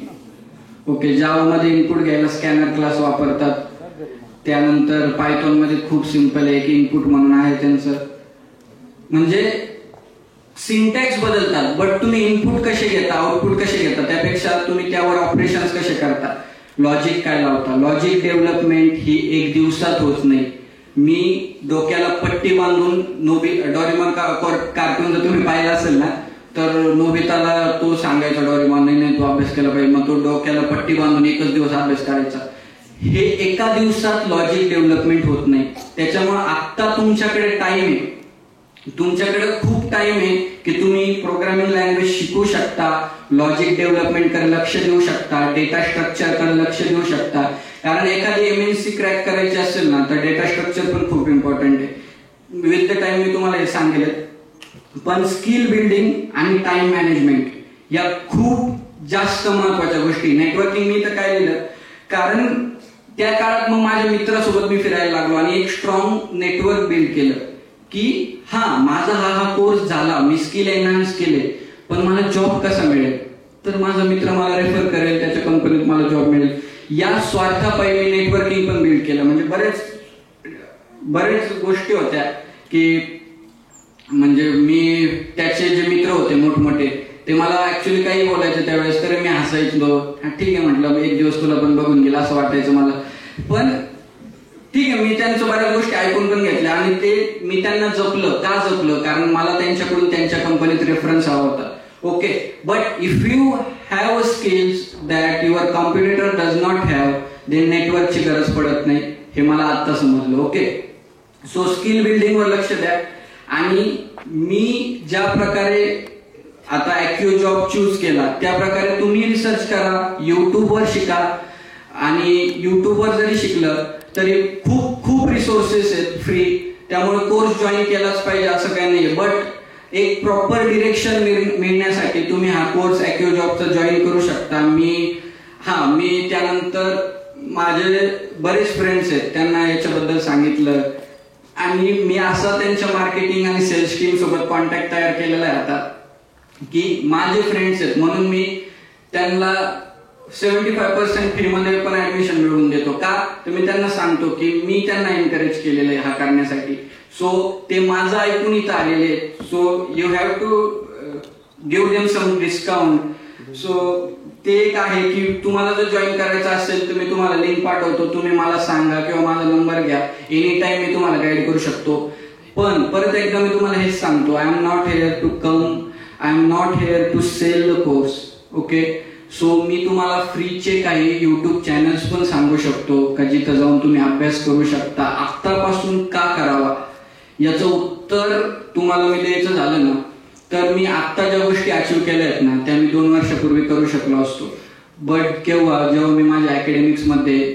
ओके, जावा मध्ये इनपुट घ्यायला स्कॅनर क्लास वापरतात. त्यानंतर पायथॉन मध्ये खूप सिंपल आहे, एक इनपुट म्हणून आहे त्यांचं. म्हणजे सिंटॅक्स बदलतात, बट तुम्ही इनपुट कसे घेता, आउटपुट कसे घेता, त्यापेक्षा तुम्ही त्यावर ऑपरेशन्स कसे करता, लॉजिक काय लावता. लॉजिक डेव्हलपमेंट ही एक दिवसात होत नाही. मी डोक्याला पट्टी बांधून डोरेमॉन कार्टून जर तुम्ही पाहिला असेल ना, तर नोबिताला तो सांगायचा डोरेमॉन नाही तो अभ्यास केला पाहिजे, मग तो डोक्याला पट्टी बांधून एकच दिवस अभ्यास करायचा. हे एका दिवसात लॉजिक डेव्हलपमेंट होत नाही. त्याच्यामुळे आता तुमच्याकडे टाइम आहे, तुमच्याकडे खूप टाइम आहे की तुम्ही प्रोग्रामिंग लँग्वेज शिकू शकता, लॉजिक डेव्हलपमेंट कडे लक्ष देऊ शकता, डेटा स्ट्रक्चर कडे लक्ष देऊ शकता. कारण एखादी एमएनसी क्रॅक करायची असेल ना तर डेटा स्ट्रक्चर पण खूप इम्पॉर्टंट आहे. विथ द टाइम मी तुम्हाला हे सांगेल. पण स्किल बिल्डिंग आणि टाइम मॅनेजमेंट या खूप जास्त महत्वाच्या गोष्टी. नेटवर्किंग मी तर काय लिहिलं, कारण त्या काळात मग माझ्या मित्रासोबत मी फिरायला लागलो आणि एक स्ट्रॉंग नेटवर्क बिल्ड केलं की हा माझा हा कोर्स झाला, मी स्किल एनहान्स केले, पण मला जॉब कसा मिळेल, तर माझा मित्र मला रेफर करेल, त्याच्या कंपनीत मला जॉब मिळेल. या स्वार्थापायी मी नेटवर्किंग पण बिल्ड केलं. म्हणजे बरेच गोष्टी होत्या की म्हणजे मी त्याचे जे मित्र होते मोठमोठे ते मला ऍक्च्युली काही बोलायचे त्यावेळेस, तरी मी हसायचो. ठीक आहे म्हटलं, एक दिवस तुला पण बघून गेला असं वाटायचं मला. पण ठीक आहे, मी त्यांच्या बऱ्याच गोष्टी ऐकून पण घेतल्या आणि ते मी त्यांना जपलं. का जपलं? कारण मला त्यांच्याकडून त्यांच्या कंपनीत रेफरन्स हवा होता. Okay, but if you have skills that your competitor does not have, then नेटवर्कची गरज पडत नाही. हे मला आता समजलं. ओके, सो स्किल बिल्डिंग वर लक्ष द्या. आणि मी ज्या प्रकारे आता ॲक्यू जॉब चूज केला त्या प्रकारे तुम्ही रिसर्च करा, युट्यूबवर शिका. आणि युट्यूबवर जरी शिकलं तरी खूप रिसोर्सेस आहेत फ्री, त्यामुळे कोर्स जॉईन केलाच पाहिजे असं काही नाही. बट एक प्रॉपर डिरेक्शन मिळण्यासाठी तुम्ही हा कोर्स ॲक्यू जॉबचा जॉईन करू शकता. मी त्यानंतर माझे बरेच फ्रेंड्स आहेत त्यांना याच्याबद्दल सांगितलं आणि मी असं त्यांच्या मार्केटिंग आणि सेल्स टीम सोबत कॉन्टॅक्ट तयार केलेला आहे आता की माझे फ्रेंड्स आहेत म्हणून मी त्यांना 75% फी मध्ये पण ऍडमिशन मिळवून देतो. का? तर मी त्यांना सांगतो की मी त्यांना एनकरेज केलेलं आहे हा करण्यासाठी. सो ते माझं ऐकून इथं आलेले. So you have to give them some discount. So ते एक आहे की तुम्हाला जर जॉईन करायचं असेल तर मी तुम्हाला लिंक पाठवतो, तुम्ही मला सांगा किंवा माझा नंबर घ्या, एनी टाइम मी तुम्हाला गाईड करू शकतो. पण परत एकदा मी तुम्हाला हेच सांगतो, I am not here to come, I am not here to sell the course. Okay, so मी तुम्हाला फ्रीचे काही युट्यूब चॅनल्स पण सांगू शकतो का जिथं जाऊन तुम्ही अभ्यास करू शकता. आत्तापासून का करावा याचं उत्तर तुम्हाला मी द्यायचं झालं ना तर मी आत्ता ज्या गोष्टी अचीव्ह केल्या आहेत ना त्या मी 2 वर्षापूर्वी करू शकलो असतो. बट जेव्हा मी माझ्या अकॅडमिक्समध्ये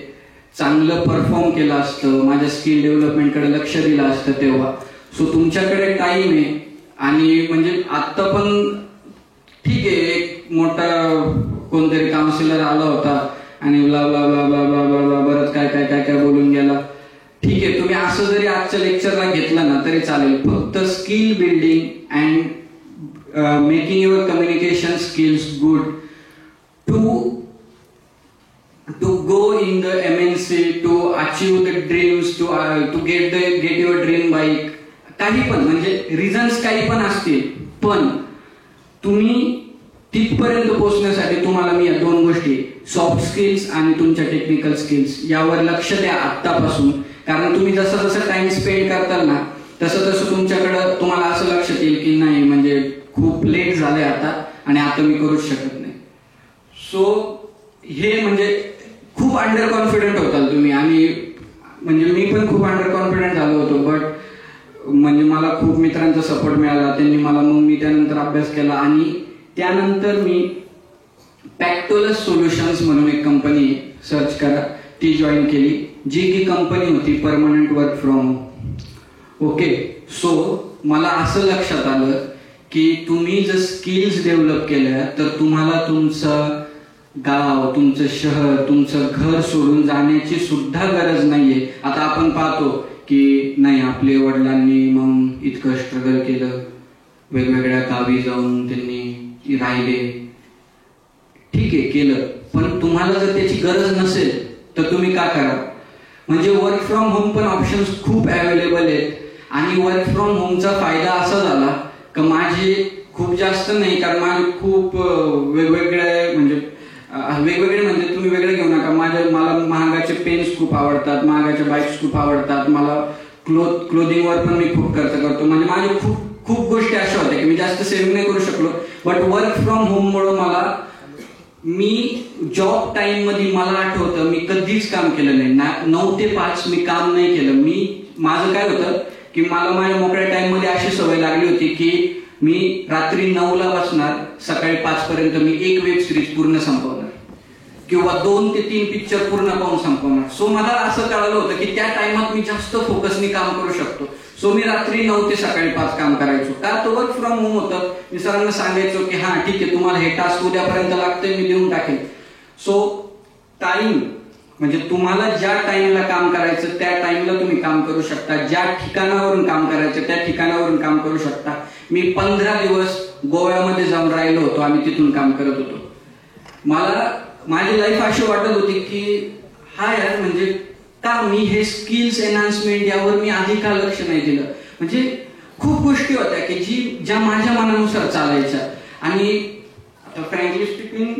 चांगलं परफॉर्म केलं असतं, माझ्या स्किल डेव्हलपमेंटकडे लक्ष दिलं असतं तेव्हा. सो तुमच्याकडे टाइम आहे आणि म्हणजे आत्ता पण ठीक आहे, एक मोठा कोणतरी काउन्सिलर आला होता आणि blah blah blah blah blah blah blah बरंच काय काय काय काय बोलून गेला. ठीक आहे, तुम्ही असं जरी आजच्या लेक्चरला घेतलं ना तरी चालेल. फक्त skill building and making your communication skills good to go in the MNC, to achieve the dreams, to get your dream bike. काही पण म्हणजे रिझन्स काही पण असतील, पण तुम्ही तिथपर्यंत पोहोचण्यासाठी तुम्हाला मी या 2 गोष्टी सॉफ्ट स्किल्स आणि तुमच्या टेक्निकल स्किल्स यावर लक्ष द्या आत्तापासून. कारण तुम्ही जसं जसं टाइम स्पेंड करताल ना तसं तसं तुमच्याकडं तुम्हाला असं लक्षात येईल की नाही म्हणजे खूप लेट झालंय आता आणि आता मी करूच शकत नाही. सो हे म्हणजे खूप अंडर कॉन्फिडंट होताल तुम्ही आणि म्हणजे मी पण खूप अंडर कॉन्फिडंट झालो होतो. बट म्हणजे मला खूप मित्रांचा सपोर्ट मिळाला, त्यांनी मला मग मी त्यानंतर अभ्यास केला आणि त्यानंतर मी पॅक्टोलस सोल्युशन्स म्हणून एक कंपनी सर्च करा ती जॉईन केली, जी की कंपनी होती permanent work from home. Okay, so मला असं लक्षात आलं की तुम्ही जर स्किल्स डेव्हलप केल्या तर तुम्हाला तुमचं गाव, तुमचं शहर, तुमचं घर सोडून जाण्याची सुद्धा गरज नाहीये. आता आपण पाहतो की नाही आपले वडिलांनी मग इतकं स्ट्रगल केलं, वेगवेगळ्या गावी जाऊन त्यांनी राहिले, ठीक आहे केलं, पण तुम्हाला जर त्याची गरज नसेल तर तुम्ही का करा. म्हणजे वर्क फ्रॉम होम पण ऑप्शन्स खूप अवेलेबल आहेत आणि वर्क फ्रॉम होमचा फायदा असा झाला की माझे खूप जास्त नाही, कारण माझे खूप वेगवेगळे म्हणजे तुम्ही वेगळे घेऊ नका. मला महागाचे पेन्स खूप आवडतात, महागाच्या बाईक्स खूप आवडतात, मला क्लोथिंगवर पण मी खूप खर्च करतो. म्हणजे माझे खूप गोष्टी अशा होत्या की मी जास्त सेव्हिंग नाही करू शकलो. बट वर्क फ्रॉम होम मुळे मी जॉब टाइम मध्ये मला आठवतं मी कधीच काम केलं नाही. 9 ते 5 मी काम नाही केलं. माझं काय होतं की मला माझ्या मोकळ्या टाइम मध्ये अशी सवय लागली होती की मी रात्री 9ला बसणार, सकाळी 5 पर्यंत मी एक वेब सिरीज पूर्ण संपवणार किंवा 2 ते 3 पिक्चर पूर्ण पाहून संपवणार. सो मला असं कळालं होतं की त्या टाइमात मी जास्त फोकसनी काम करू शकतो. सो मी रात्री 9 ते सकाळी 5 काम करायचो. का तो वर्क फ्रॉम होम होतं. मी सरांना सांगायचो की हा ठीक आहे तुम्हाला हे टास्क उद्यापर्यंत लागतंय, मी लिहून टाकेन. सो टाइम म्हणजे तुम्हाला ज्या टाइमला काम करायचं त्या टाइमला तुम्ही काम करू शकता, ज्या ठिकाणावरून काम करायचं त्या ठिकाणावरून काम करू शकता. मी 15 दिवस गोव्यामध्ये जाऊन राहिलो होतो, आम्ही तिथून काम करत होतो. मला माझी लाईफ अशी वाटत होती की हा यार म्हणजे का मी हे स्किल्स एनहान्समेंट यावर मी आधी का लक्ष नाही दिलं. म्हणजे खूप गोष्टी होत्या की ज्या माझ्या मनानुसार चालायच्या. आणि आता फ्रँकली स्पीकिंग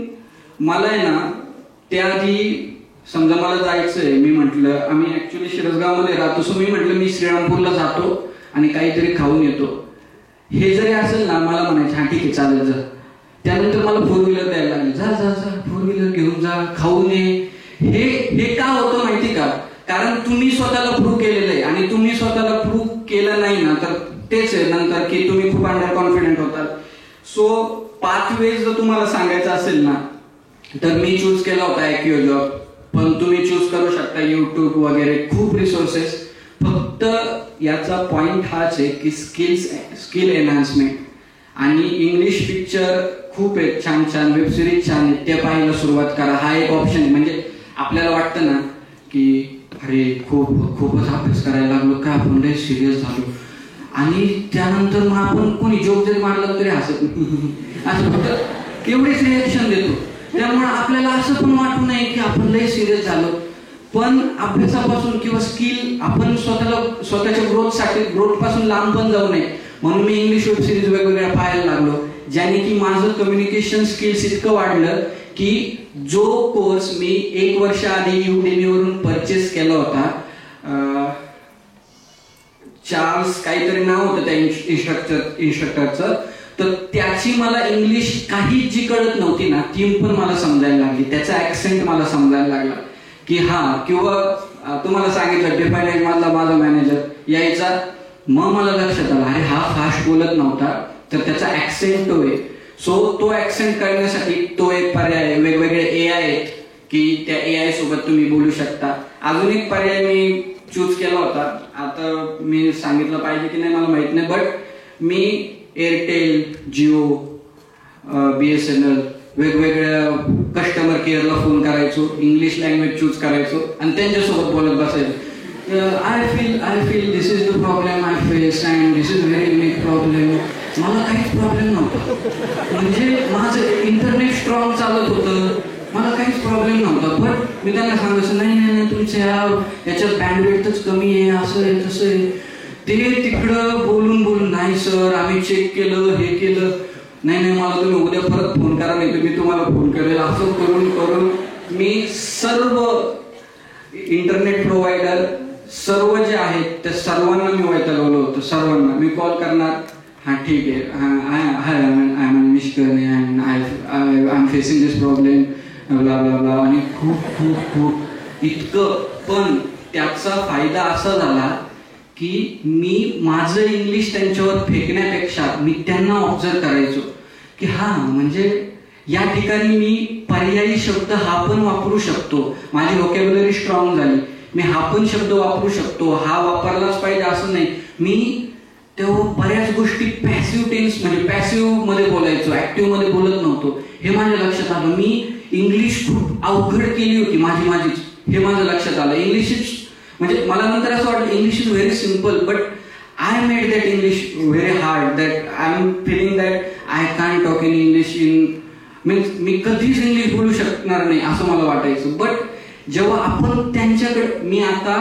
मला आहे ना त्याआधी समजा मला जायचंय, मी म्हटलं आम्ही ऍक्च्युली शिरसगावमध्ये राहतो, सो मी म्हटलं मी श्रीरामपूरला जातो आणि काहीतरी खाऊन येतो. हे जरी असेल ना मला म्हणायचं हा ठीक आहे चालेल जा. त्यानंतर मला 4 व्हीलर द्यायला लागली, जा 4 व्हीलर घेऊन जा, खाऊन ये. हे का होतं माहिती का, कारण तुम्ही स्वतःला प्रूव्ह केलेलं आहे आणि तुम्ही स्वतःला प्रूव्ह केलं नाही ना तर तेच आहे नंतर की तुम्ही खूप अंडर कॉन्फिडंट होतात. सो पाथवेज जर तुम्हाला सांगायचं असेल ना तर मी चूज केला होता ॲक्युओ जॉब, पण तुम्ही चूज करू शकता युट्यूब वगैरे खूप रिसोर्सेस. फक्त याचा पॉइंट हाच आहे की स्किल एनहान्समेंट. आणि इंग्लिश पिक्चर खूप आहेत, छान छान वेब सिरीज छान आहेत, ते पाहायला सुरुवात करा. हा एक ऑप्शन आहे. म्हणजे आपल्याला वाटतं ना की अरे खूपच अभ्यास करायला लागलो का, आपण लय सिरियस झालो आणि त्यानंतर मग आपण कोणी जोक जरी मारला तरी हसत नाही, असं फक्त एवढेच रिएक्शन देतो. त्यामुळे आपल्याला असं पण वाटू नये की आपण लय सिरियस झालो. पण अभ्यासापासून किंवा स्किल आपण स्वतःच्या ग्रोथ पासून लांब पण जाऊ नये म्हणून मी इंग्लिश वेब सिरीज वेगवेगळ्या पाहायला लागलो, ज्याने की माझं कम्युनिकेशन स्किल्स इतकं वाढलं की जो कोर्स मी 1 वर्ष आधी युडेमीवरून परचेस केला होता, चार्ल्स काहीतरी नाव होतं त्या इन्स्ट्रक्टरचं, तर त्याची मला इंग्लिश काही जी कळत नव्हती ना ती पण मला समजायला लागली. त्याचा ऍक्सेंट मला समजायला लागला की हा. किंवा तुम्हाला सांगितलं डिफायनाइज मधला माझा मॅनेजर यायचा, मग मला लक्षात आलं अरे हा फास्ट बोलत नव्हता तर त्याचा ऍक्सेंट तो आहे. सो तो ऍक्सेंट करण्यासाठी तो एक पर्याय आहे. वेगवेगळे AI आहेत की त्या AI सोबत तुम्ही बोलू शकता. अजून एक पर्याय मी चूज केला होता, आता मी सांगितलं पाहिजे की नाही मला माहित नाही, but me Airtel, Jio, BSNL वेगवेगळ्या कस्टमर केअरला फोन करायचो, इंग्लिश लँग्वेज चूज करायचो आणि त्यांच्यासोबत बोलत बसायचो. I feel this is the problem I face and this is very big problem. मला काहीच प्रॉब्लेम नव्हता, म्हणजे माझं इंटरनेट स्ट्रॉंग चालत होतं, मला काहीच प्रॉब्लेम नव्हता. पण मी त्यांना सांगायचं नाही तुमच्या याच्यात बँडविड्थच कमी आहे, असं आहे तसं आहे. ते तिकडं बोलून नाही सर आम्ही चेक केलं हे केलं, नाही मला तुम्ही उद्या परत फोन करा नाही तर मी तुम्हाला फोन करेल. असं करून मी सर्व इंटरनेट प्रोव्हायडर सर्व जे आहेत त्या सर्वांना मी वैतागवलं होतं. सर्वांना मी कॉल करणार, हा ठीक आहे, I am mister and I am facing this problem blah blah blah, आणि खूप इतकं. पण त्याचा फायदा असा झाला की मी माझं इंग्लिश त्यांच्यावर फेकण्यापेक्षा मी त्यांना ऑब्झर्व करायचो की हा म्हणजे या ठिकाणी मी पर्यायी शब्द हा पण वापरू शकतो, माझी व्होकॅब्युलरी स्ट्रॉंग झाली, मी हा पण शब्द वापरू शकतो, हा वापरलाच पाहिजे असं नाही. मी तेव्हा बऱ्याच गोष्टी पॅसिव्ह टेन्स म्हणजे पॅसिव्ह मध्ये बोलायचो, ऍक्टिव्ह मध्ये बोलत नव्हतो. हे माझ्या लक्षात आलं. मी इंग्लिश खूप अवघड केली होती माझीच, हे माझं लक्षात आलं. इंग्लिश म्हणजे मला नंतर असं वाटलं English is very simple, but I made that English very hard, that I am feeling that I can talk in English in means मी कधीच इंग्लिश बोलू शकणार नाही असं मला वाटायचं. बट जेव्हा आपण त्यांच्याकडे, मी आता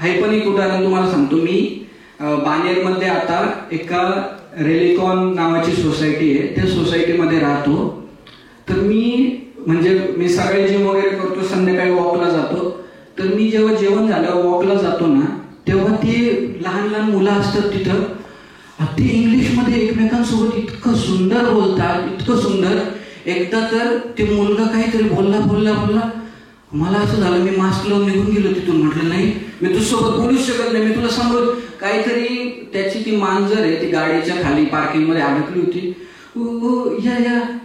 हे पण एक उदाहरण तुम्हाला सांगतो. मी बानेरमध्ये आता एका रेलिकॉन नावाची सोसायटी आहे, त्या सोसायटीमध्ये राहतो. तर मी सकाळी जिम वगैरे करतो, संध्याकाळी वॉकला जातो. तर मी जेव्हा जेवण झाल्यावर वॉकला जातो ना, तेव्हा ते लहान मुलं असतात तिथं, ते इंग्लिशमध्ये एकमेकांसोबत इतकं सुंदर बोलतात, इतकं सुंदर. एकदा तर ते मुलगा काहीतरी बोलला, मला असं झालं मी मास्क लावून निघून गेलो तिथून. म्हटलं नाही मी तुझ्यासोबत बोलूच शकत नाही, मी तुला सांगू. काहीतरी त्याची ती मांजर आहे ती गाडीच्या खाली पार्किंग मध्ये अडकली होती.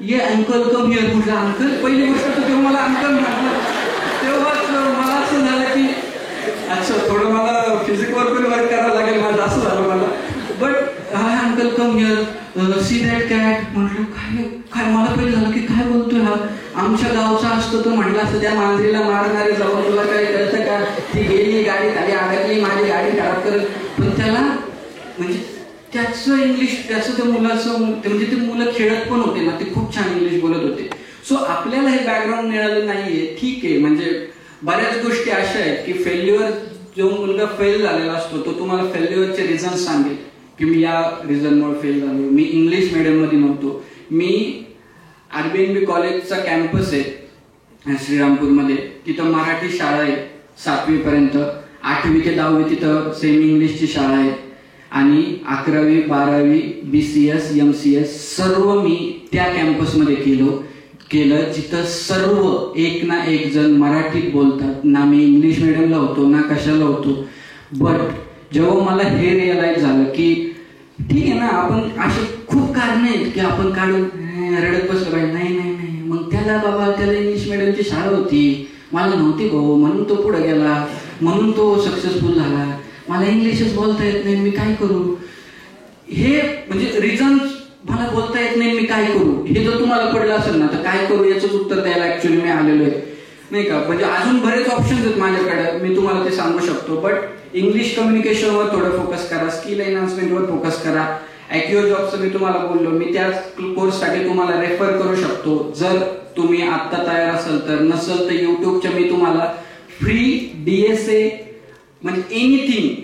ये अंकल कम हिअर. म्हटलं अंकल, पहिली गोष्ट तर तेव्हा मला अंकल म्हटलं, तेव्हाच मला असं झालं की अच्छा थोडं मला फिजिकवर पण वर्क करावं लागेल माझं, असं झालं मला. But hi uncle come here, see that cat. म्हटलं काय मला पहिले झालं की काय बोलतोय हा, आमच्या गावचा असतो तो म्हटलं असतं त्या मांजरीला मारणारे जाऊन तुला काय कळतं का, ती गेली गाडी खाली अडकली, माझी गाडी खराब करत. पण त्याला म्हणजे त्याचं इंग्लिश, त्याचं त्या मुलाचं म्हणजे ते मुलं खेळत पण होते ना, ते खूप छान इंग्लिश बोलत होते. सो आपल्याला हे बॅकग्राऊंड मिळालं नाहीये, ठीक आहे. म्हणजे बऱ्याच गोष्टी अशा आहेत की फेल्युअर, जो मुलगा फेल झालेला असतो तो तुम्हाला फेल्युअरचे रिझन सांगेल की मी या रिझनमुळे फेल झालो, मी इंग्लिश मीडियम मध्ये नव्हतो. मी RBNB कॉलेजचा कॅम्पस आहे श्रीरामपूरमध्ये, तिथं मराठी शाळा आहे 7वी पर्यंत, 8वी ते 10वी तिथं सेमी इंग्लिशची शाळा आहे, आणि 11वी 12वी BCS MCS सर्व मी त्या कॅम्पसमध्ये केलं जिथं सर्व एक ना एक जण मराठीत बोलतात. ना मी इंग्लिश मीडियमला होतो ना कशाला होतो. बट जेव्हा मला हे रिअलाइज झालं की ठीक आहे ना, आपण असे खूप कारण आहेत की आपण काढून रडत बसलो पाहिजे, नाही मग त्याला इंग्लिश मीडियमची शाळा होती, मला नव्हती भाऊ, म्हणून तो पुढे गेला, म्हणून तो सक्सेसफुल झाला. मला इंग्लिशच बोलता येत नाही, मी काय करू. हे म्हणजे रिझन, मला बोलता येत नाही मी काय करू, हे जर तुम्हाला पडलं असेल ना तर काय करू याचंच उत्तर द्यायला ऍक्च्युअली मी आलेलो आहे, नाही का. म्हणजे अजून बरेच ऑप्शन्स आहेत माझ्याकडे, मी तुम्हाला ते सांगू शकतो. बट इंग्लिश कम्युनिकेशनवर थोडं फोकस करा, स्किल एनहान्समेंटवर फोकस करा. ॲक्युअर जॉबचं मी तुम्हाला बोललो, मी त्या कोर्ससाठी तुम्हाला रेफर करू शकतो जर तुम्ही आत्ता तयार असाल तर. नसेल तर युट्यूबच्या मी तुम्हाला फ्री DSA म्हणजे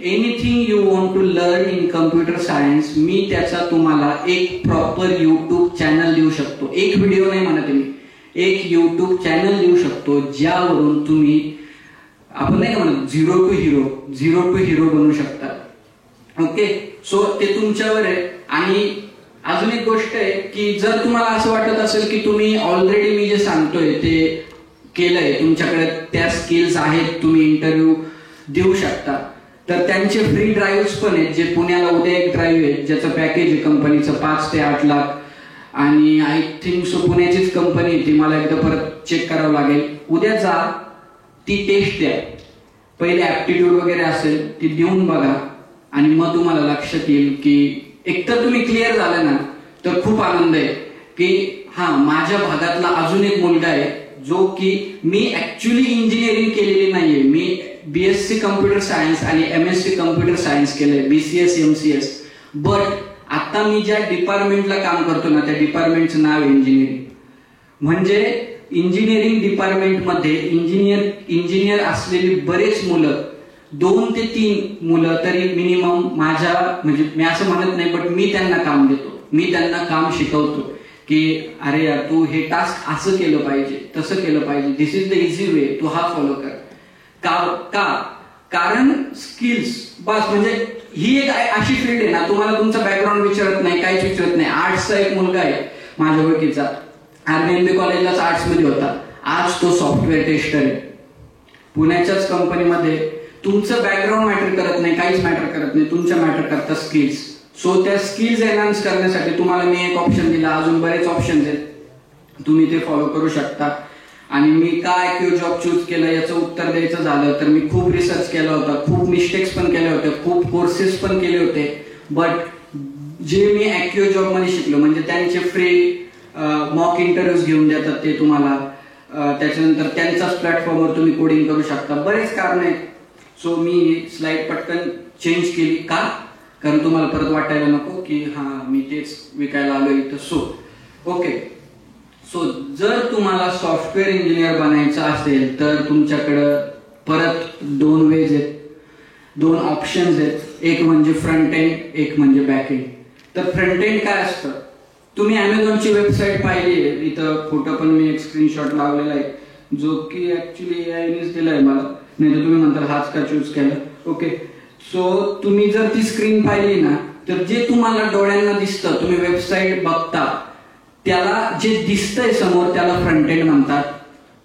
anything you want to learn in computer science, मी त्याचा तुम्हाला एक प्रॉपर युट्यूब चॅनल देऊ शकतो. एक व्हिडिओ नाही म्हणत मी, एक युट्यूब चॅनल देऊ शकतो ज्यावरून तुम्ही, आपण नाही का म्हणत झिरो टू हिरो बनवू शकता. ओके, सो ते तुमच्यावर आहे. आणि अजून एक गोष्ट आहे की जर तुम्हाला असं वाटत असेल की तुम्ही ऑलरेडी मी जे सांगतोय ते केलंय, तुमच्याकडे त्या स्किल्स आहेत, तुम्ही इंटरव्ह्यू देऊ शकता, तर त्यांचे फ्री ड्राईव्ह पण आहेत, जे पुण्याला उद्या एक ड्राईव्ह आहे ज्याचं पॅकेज आहे कंपनीचं 5 ते 8 लाख, आणि आय थिंक सो पुण्याचीच कंपनी ती, मला एकदा परत चेक करावं लागेल. उद्या जा, ती टेस्ट द्या, पहिले ऍप्टिट्यूड वगैरे असेल ती देऊन बघा, आणि मग तुम्हाला लक्षात येईल की एकतर तुम्ही क्लिअर झालं ना तर खूप आनंद आहे की हा माझ्या भागातला अजून एक मुलगा आहे जो की मी ऍक्च्युली इंजिनिअरिंग केलेली नाहीये, मी BSc कम्प्युटर सायन्स आणि MSc कम्प्युटर सायन्स केलंय, BCS MCS, बट आता मी ज्या डिपार्टमेंटला काम करतो ना त्या डिपार्टमेंटचं नाव आहे इंजिनिअरिंग. म्हणजे इंजिनिअरिंग डिपार्टमेंटमध्ये इंजिनियर असलेली बरेच मुलं, 2 ते 3 मुलं तरी मिनिमम माझ्या, म्हणजे मी असं म्हणत नाही बट मी त्यांना काम देतो, मी त्यांना काम शिकवतो की अरे यार तू हे टास्क असं केलं पाहिजे, तसं केलं पाहिजे, दिस इज द इझी वे, तू हा फॉलो कर. का? कारण स्किल्स बस. म्हणजे ही एक अशी फील्ड आहे ना, तुम्हाला तुमचं बॅकग्राऊंड विचारत नाही, काहीच विचारत नाही. आर्ट्सचा एक मुलगा आहे माझ्या ओळखीचा, RNB कॉलेजलाच आर्ट्स मध्ये होता, आज तो सॉफ्टवेअर टेस्टर आहे पुण्याच्याच कंपनीमध्ये. तुमचं बॅकग्राऊंड मॅटर करत नाही, काहीच मॅटर करत नाही, तुमच्या मॅटर करतात स्किल्स. सो त्या स्किल्स एनहान्स करण्यासाठी तुम्हाला मी एक ऑप्शन दिला, अजून बरेच ऑप्शन्स आहेत, तुम्ही ते फॉलो करू शकता. आणि मी का ॲक्यू जॉब चूज केलं याचं उत्तर द्यायचं झालं तर मी खूप रिसर्च केला होता, खूप मिस्टेक्स पण केले होते, खूप कोर्सेस पण केले होते, बट जे मी ॲक्यू जॉब मध्ये शिकलो म्हणजे त्यांचे फ्री मॉक इंटरव्ह्यूज घेऊन देतात ते तुम्हाला, त्याच्यानंतर त्यांचाच प्लॅटफॉर्मवर तुम्ही कोडिंग करू शकता, बरेच कारण आहेत. सो मी स्लाइड पटकन चेंज केली, का? कारण तुम्हाला परत वाटायला नको की हा मी तेच विकायला आलो इथं. सो जर तुम्हाला सॉफ्टवेअर इंजिनियर बनायचं असेल तर तुमच्याकडं परत 2 वेज आहेत, 2 ऑप्शन्स आहेत, एक म्हणजे फ्रंट एंड, एक म्हणजे बॅक एंड. तर फ्रंट एंड काय असतं? तुम्ही अमेझॉनची वेबसाईट पाहिली आहे, इथं फोटो पण मी एक स्क्रीनशॉट लावलेला आहे जो की ऍक्च्युली AIनेच दिलाय मला, नाही तर तुम्ही म्हणताल हाच का चूज केला. ओके, सो तुम्ही जर ती स्क्रीन पाहिली ना तर जे तुम्हाला डोळ्यांना दिसतं, तुम्ही वेबसाईट बघता त्याला जे दिसतंय समोर त्याला फ्रंट एंड म्हणतात.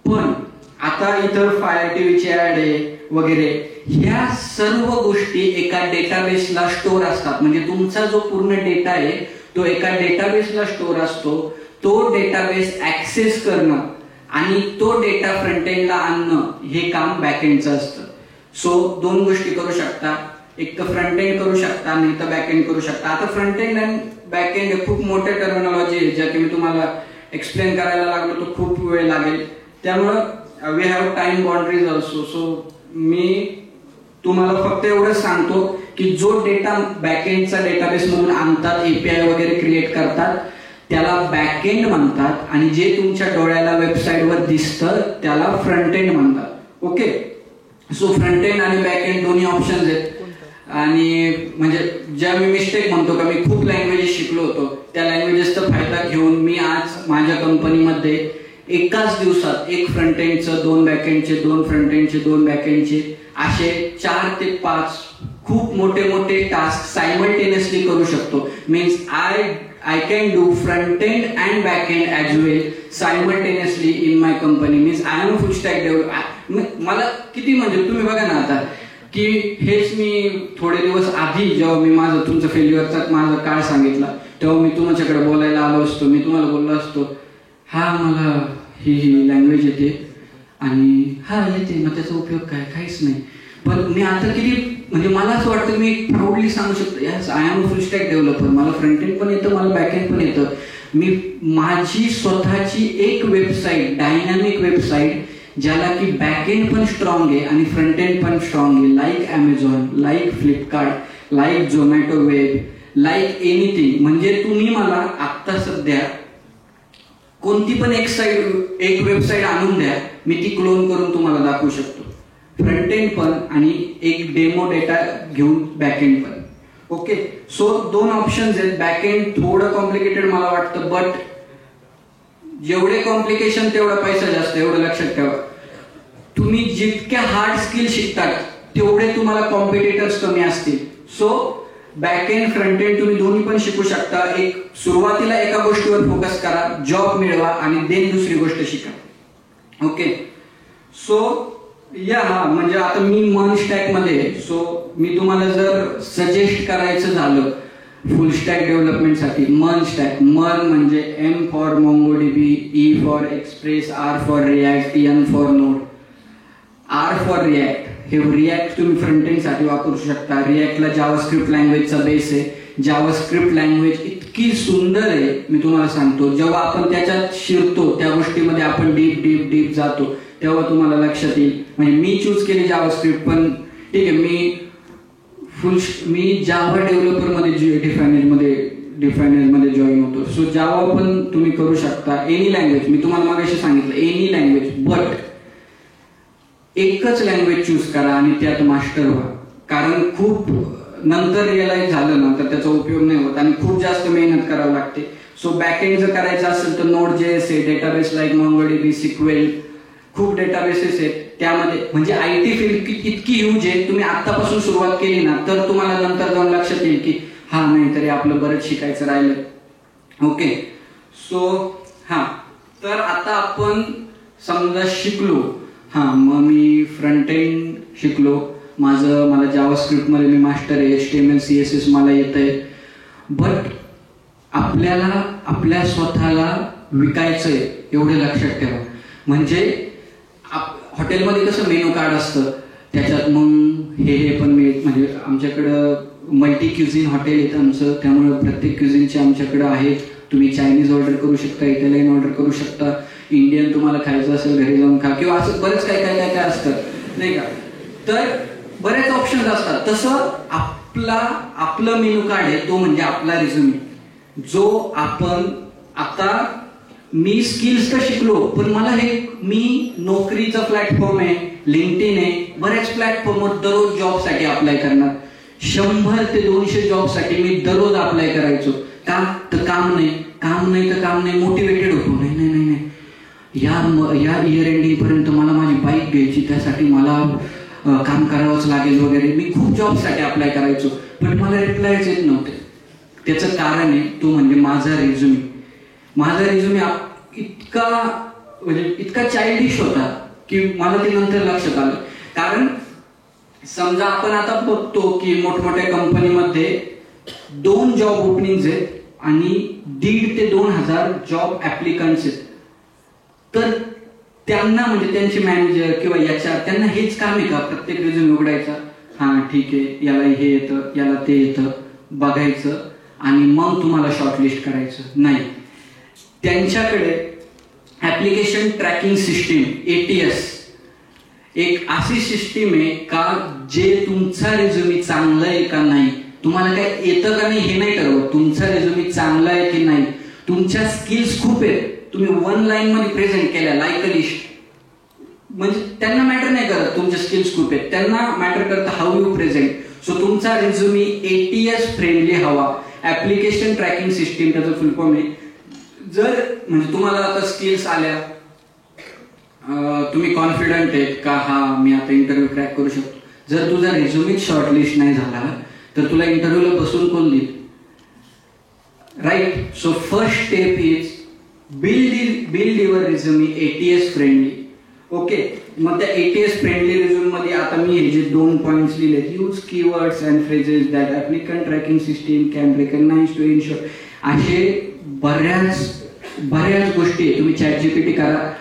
पण आता इतर फायर टीव्हीची ऍड आहे वगैरे, ह्या सर्व गोष्टी एका डेटाबेसला स्टोअर असतात. म्हणजे तुमचा जो पूर्ण डेटा आहे तो एका डेटाबेसला स्टोअर असतो. तो डेटाबेस ऍक्सेस करणं आणि तो डेटा फ्रंट एंडला आणणं हे काम बॅकएंडचं असतं. सो 2 गोष्टी करू शकता, एक तर फ्रंट एंड करू शकता नाही तर बॅक एंड करू शकता. आता फ्रंट एंड आणि बॅक एंड हे खूप मोठे टर्मिनॉलॉजी आहे, ज्या की मी तुम्हाला एक्सप्लेन करायला लागलो तर खूप वेळ लागेल, त्यामुळं we have time boundaries also. So मी तुम्हाला फक्त एवढंच सांगतो की जो डेटा बॅकएंडचा डेटाबेस मधून आणतात, API वगैरे क्रिएट करतात, त्याला बॅक एंड म्हणतात, आणि जे तुमच्या डोळ्याला वेबसाईटवर दिसतं त्याला फ्रंट एंड म्हणतात. ओके, सो फ्रंट एंड आणि बॅक एंड दोन्ही ऑप्शन्स आहेत. आणि म्हणजे ज्या मी मिस्टेक म्हणतो का मी खूप लँग्वेजेस शिकलो होतो, त्या लँग्वेजेसचा फायदा घेऊन मी आज माझ्या कंपनीमध्ये एकाच दिवसात 1 फ्रंट एंडचं, 2 बॅक एंडचे, 2 फ्रंट एंडचे, 2 बॅक एंडचे, असे 4 ते 5 खूप मोठे मोठे टास्क सायमल्टेनियसली करू शकतो. Means I can do front end and back end as well simultaneously in my company. Means I am a full stack developer. मला किती म्हणजे तुम्ही बघा ना आता की हेच मी थोडे दिवस आधी जेव्हा मी माझं तुमचं फेल्युअरचा माझा काळ सांगितला तेव्हा मी तुमच्याकडे बोलायला आलो असतो, मी तुम्हाला बोललो असतो हा मला ही लँग्वेज येते आणि हा येते, मग त्याचा उपयोग काय, काहीच नाही. पण मी आता किती म्हणजे मला असं वाटतं मी प्राऊडली सांगू शकतो yes I am a full stack developer. मला फ्रंट एंड पण येतं, मला बॅक एंड पण येतं. मी माझी स्वतःची एक वेबसाईट, डायनामिक वेबसाईट ज्याला की बॅक एंड पण स्ट्रॉंग आहे आणि फ्रंट एंड पण स्ट्रॉंग आहे, like Amazon, like Flipkart, like Zomato web, like anything. म्हणजे तुम्ही मला आत्ता सध्या कोणती पण एक वेबसाईट आणून द्या, मी ती क्लोन करून तुम्हाला दाखवू शकतो, फ्रंट एंड पण आणि एक डेमो डेटा घेऊन बॅक एंड पण. ओके, सो 2 ऑप्शन्स आहेत. बॅक एंड थोडं कॉम्प्लिकेटेड मला वाटतं, बट जेवढे कॉम्प्लिकेशन तेवढा पैसा जास्त, एवढं लक्षात ठेवा. तुम्ही जितक्या हार्ड स्किल शिकतात तेवढे तुम्हाला कॉम्पिटिटर्स कमी असतील. So back end front end तुम्ही दोन्ही पण शिकू शकता. एक सुरुवातीला एका गोष्टीवर फोकस करा, जॉब मिळवा आणि देन दुसरी गोष्ट शिका. ओके, सो या म्हणजे आता मी मन स्टॅक मध्ये, सो मी तुम्हाला जर सजेस्ट करायचं झालं फुल स्टॅक डेव्हलपमेंटसाठी, मन स्टॅक, मन म्हणजे M for MongoDB, E for express, R for react, N for node. R for react, हे रिॲक्ट तुम्ही फ्रंट एंड साठी वापरू शकता. रिॲक्टला जावास्क्रिप्ट लँग्वेजचा बेस आहे. जावास्क्रिप्ट लँग्वेज इतकी सुंदर आहे, मी तुम्हाला सांगतो, जेव्हा आपण त्याच्यात शिरतो त्या गोष्टीमध्ये आपण डीप डीप डीप जातो तेव्हा तुम्हाला लक्षात येईल. म्हणजे मी चूज केली जावास्क्रिप्ट, पण ठीक आहे, मी जावा डेव्हलपर मध्ये डिफायनर मध्ये जॉईन होतो. सो जावा पण तुम्ही करू शकता, एनी लँग्वेज. मी तुम्हाला मागाशी सांगितलं एनी लँग्वेज, बट एकच लँग्वेज चूज करा आणि त्यात मास्टर व्हा. कारण खूप नंतर रिअलाइज झालं ना तर त्याचा उपयोग नाही होत आणि खूप जास्त मेहनत करावी लागते. सो बॅकएंड जर करायचं असेल तर Node.js आहे, डेटाबेस लाईक MongoDB, SQL, खूप डेटाबेसेस आहेत त्यामध्ये. म्हणजे IT फील्ड इतकी ह्यूज आहे, तुम्ही आतापासून सुरुवात केली ना तर तुम्हाला नंतर जाऊन लक्षात येईल की हा नाही तरी आपलं बरंच शिकायचं राहिलं. ओके, सो तर आता आपण समजा शिकलो, मग मी फ्रंट एंड शिकलो, मला जावास्क्रिप्ट मध्ये मी मास्टर आहे, HTML CSS मला येत आहे, बट आपल्याला आपल्या स्वतःला विकायचंय एवढे लक्षात ठेवा. म्हणजे हॉटेलमध्ये कसं मेनू कार्ड असतं, त्याच्यात मग हे पण म्हणजे आमच्याकडं मल्टी क्युझिन हॉटेल येतं आमचं, त्यामुळे प्रत्येक क्युझिनचे आमच्याकडं आहेत. तुम्ही चायनीज ऑर्डर करू शकता, इटालियन ऑर्डर करू शकता, इंडियन तुम्हाला खायचं असेल घरी जाऊन खा, किंवा असं बरेच काय काय काय काय असतं नाही का. तर बरेच ऑप्शन्स असतात. तसं आपलं मेनू कार्ड आहे तो म्हणजे आपला रिझ्युमे, जो आपण आता मी स्किल्स तर शिकलो, पण मला मी नोकरीचं प्लॅटफॉर्म आहे, लिंक्डइन आहे, बऱ्याच प्लॅटफॉर्मवर दररोज जॉबसाठी अप्लाय करणार. 100 ते 200 जॉबसाठी मी दररोज अप्लाय करायचो. का तर काम नाही, मोटिवेटेड होतो. नाही या इयर एंडिंग पर्यंत मला माझी बाईक घ्यायची, त्यासाठी मला काम करावंच लागेल वगैरे. मी खूप जॉबसाठी अप्लाय करायचो, पण मला रिप्लायच येत नव्हते. त्याचं कारण आहे तो म्हणजे माझा रिझ्युमे इतका चाइल्डिश होता की मला ते नंतर लक्षात आलं. कारण समजा आपण आता बघतो की मोठमोठ्या कंपनीमध्ये 2 जॉब ओपनिंग आहेत आणि 1,500 ते 2,000 जॉब ऍप्लिकंट्स आहेत. तर त्यांना म्हणजे त्यांचे मॅनेजर किंवा त्यांना हेच काम आहे का प्रत्येक रिझ्यूम उघडायचा, ठीक आहे, याला हे येतं, याला ते येतं, बघायचं आणि मग तुम्हाला शॉर्टलिस्ट करायचं? नाही, त्यांच्याकडे ऍप्लिकेशन ट्रॅकिंग सिस्टीम ATS एक अशी सिस्टीम आहे का जे तुमचा रिझ्युमी चांगला आहे का नाही, तुम्हाला काय येतं का नाही हे नाही ठरवत, तुमचा रिझ्युमी चांगला आहे की नाही, तुमच्या स्किल्स खूप आहेत, तुम्ही 1 लाईन मध्ये प्रेझेंट केल्या लाईक अ लिस्ट, म्हणजे त्यांना मॅटर नाही करत तुमचे स्किल्स खूप आहेत, त्यांना मॅटर करतं हाऊ यू प्रेझेंट. सो तुमचा रिझ्युमी ATS फ्रेंडली हवा. ऍप्लिकेशन ट्रॅकिंग सिस्टीम त्याचं फुल फॉर्म आहे. जर म्हणजे तुम्हाला आता स्किल्स आल्या, तुम्ही कॉन्फिडंट आहेत का मी आता इंटरव्ह्यू क्रॅक करू शकतो. जर तुझा रिझ्युमी शॉर्टलिस्ट नाही झाला तर तुला इंटरव्ह्यूला बसून कोण देईल, राईट. So first step is build your resume ATS friendly. Okay, मग त्या ATS फ्रेंडली रिझ्यूम मध्ये आता मी हे जे 2 पॉइंट्स लिहिले, use keywords and phrases that applicant tracking system can recognise to ensure, असे बऱ्याच गोष्टी आहे. तुम्ही ChatGPT करा,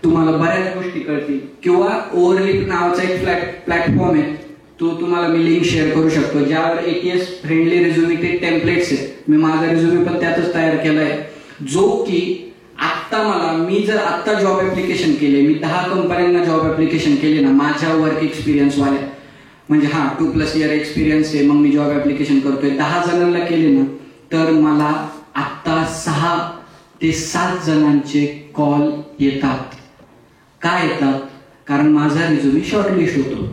तुम्हाला बऱ्याच गोष्टी कळतील. किंवा ओव्हरलिप नावाचा एक प्लॅटफॉर्म आहे, तो तुम्हाला मी लिंक शेअर करू शकतो, ज्यावर ATS फ्रेंडली रिझ्युमी ते टेम्पलेट्स आहेत. मी माझा रिझ्युमी पण त्यातच तयार केलाय, जो की मी जर आत्ता जॉब ऍप्लिकेशन केले, मी 10 कंपन्यांना जॉब ऍप्लिकेशन केले ना माझ्या वर्क एक्सपिरियन्स वाल्या, म्हणजे 2+ इयर एक्सपिरियन्स आहे, मग मी जॉब ऍप्लिकेशन करतोय, 10 जणांना केले ना तर मला आत्ता 6 ते 7 जणांचे कॉल येतात. का येतात? कारण माझा रिझ्युमी शॉर्टलिस्ट होतो.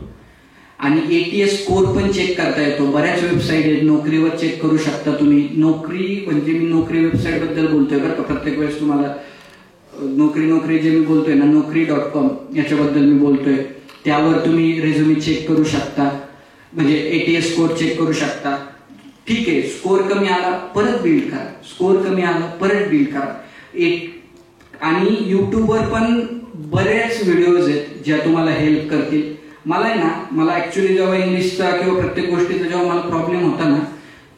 आणि ATS स्कोर पण चेक करता येतो. बऱ्याच वेबसाईट आहेत, नोकरीवर चेक करू शकता तुम्ही. नोकरी म्हणजे मी नोकरी वेबसाईट बद्दल बोलतोय बरं का, प्रत्येक वेळेस तुम्हाला नोकरी जे मी बोलतोय ना, Naukri.com याच्याबद्दल मी बोलतोय. त्यावर तुम्ही रिझ्युमी चेक करू शकता, म्हणजे ATS स्कोर चेक करू शकता. ठीक आहे, स्कोर कमी आला परत बिल्ड करा, स्कोर कमी आला परत बिल्ड करा. आणि युट्यूबवर पण बरेच व्हिडिओज आहेत ज्या तुम्हाला हेल्प करतील. मला आहे ना, मला ऍक्च्युली जेव्हा इंग्लिशचा किंवा प्रत्येक गोष्टीचा जेव्हा मला प्रॉब्लेम होता ना,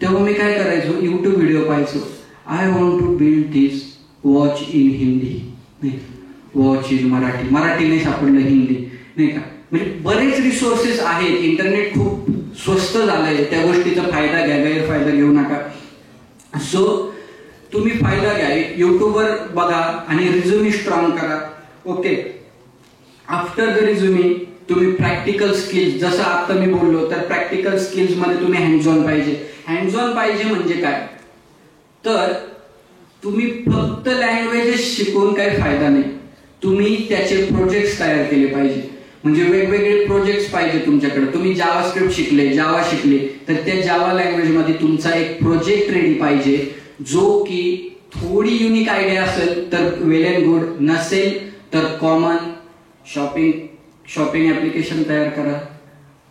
तेव्हा मी काय करायचो, युट्यूब व्हिडिओ पाहायचो. I want to build this, watch in Hindi, नाही वॉच इन मराठी, मराठी नाही सापडलं हिंदी, नाही का. म्हणजे बरेच रिसोर्सेस आहेत. इंटरनेट खूप स्वस्त झालंय, त्या गोष्टीचा फायदा घ्या, गैरफायदा घेऊ नका. सो तुम्ही फायदा घ्या, युट्यूबवर बघा आणि रिझ्युमी स्ट्रॉंग करा. ओके, आफ्टर द रिझ्युमी तुम्ही प्रॅक्टिकल स्किल्स, जसं आता मी बोललो, तर प्रॅक्टिकल स्किल्स मध्ये तुम्ही हँड्स ऑन पाहिजे. हँड्स ऑन पाहिजे म्हणजे काय, तर तुम्ही फक्त लँग्वेजेस शिकून काही फायदा नाही, तुम्ही त्याचे प्रोजेक्ट्स तयार केले पाहिजे. म्हणजे वेगवेगळे प्रोजेक्ट्स पाहिजे तुमच्याकडे. तुम्ही जावा स्क्रिप्ट शिकले, जावा शिकले, तर त्या जावा लँग्वेज मध्ये तुमचा एक प्रोजेक्ट रेडी पाहिजे, जो की थोडी युनिक आयडिया असेल तर वेल अँड गुड, नसेल तर कॉमन शॉपिंग ऍप्लिकेशन तयार करा,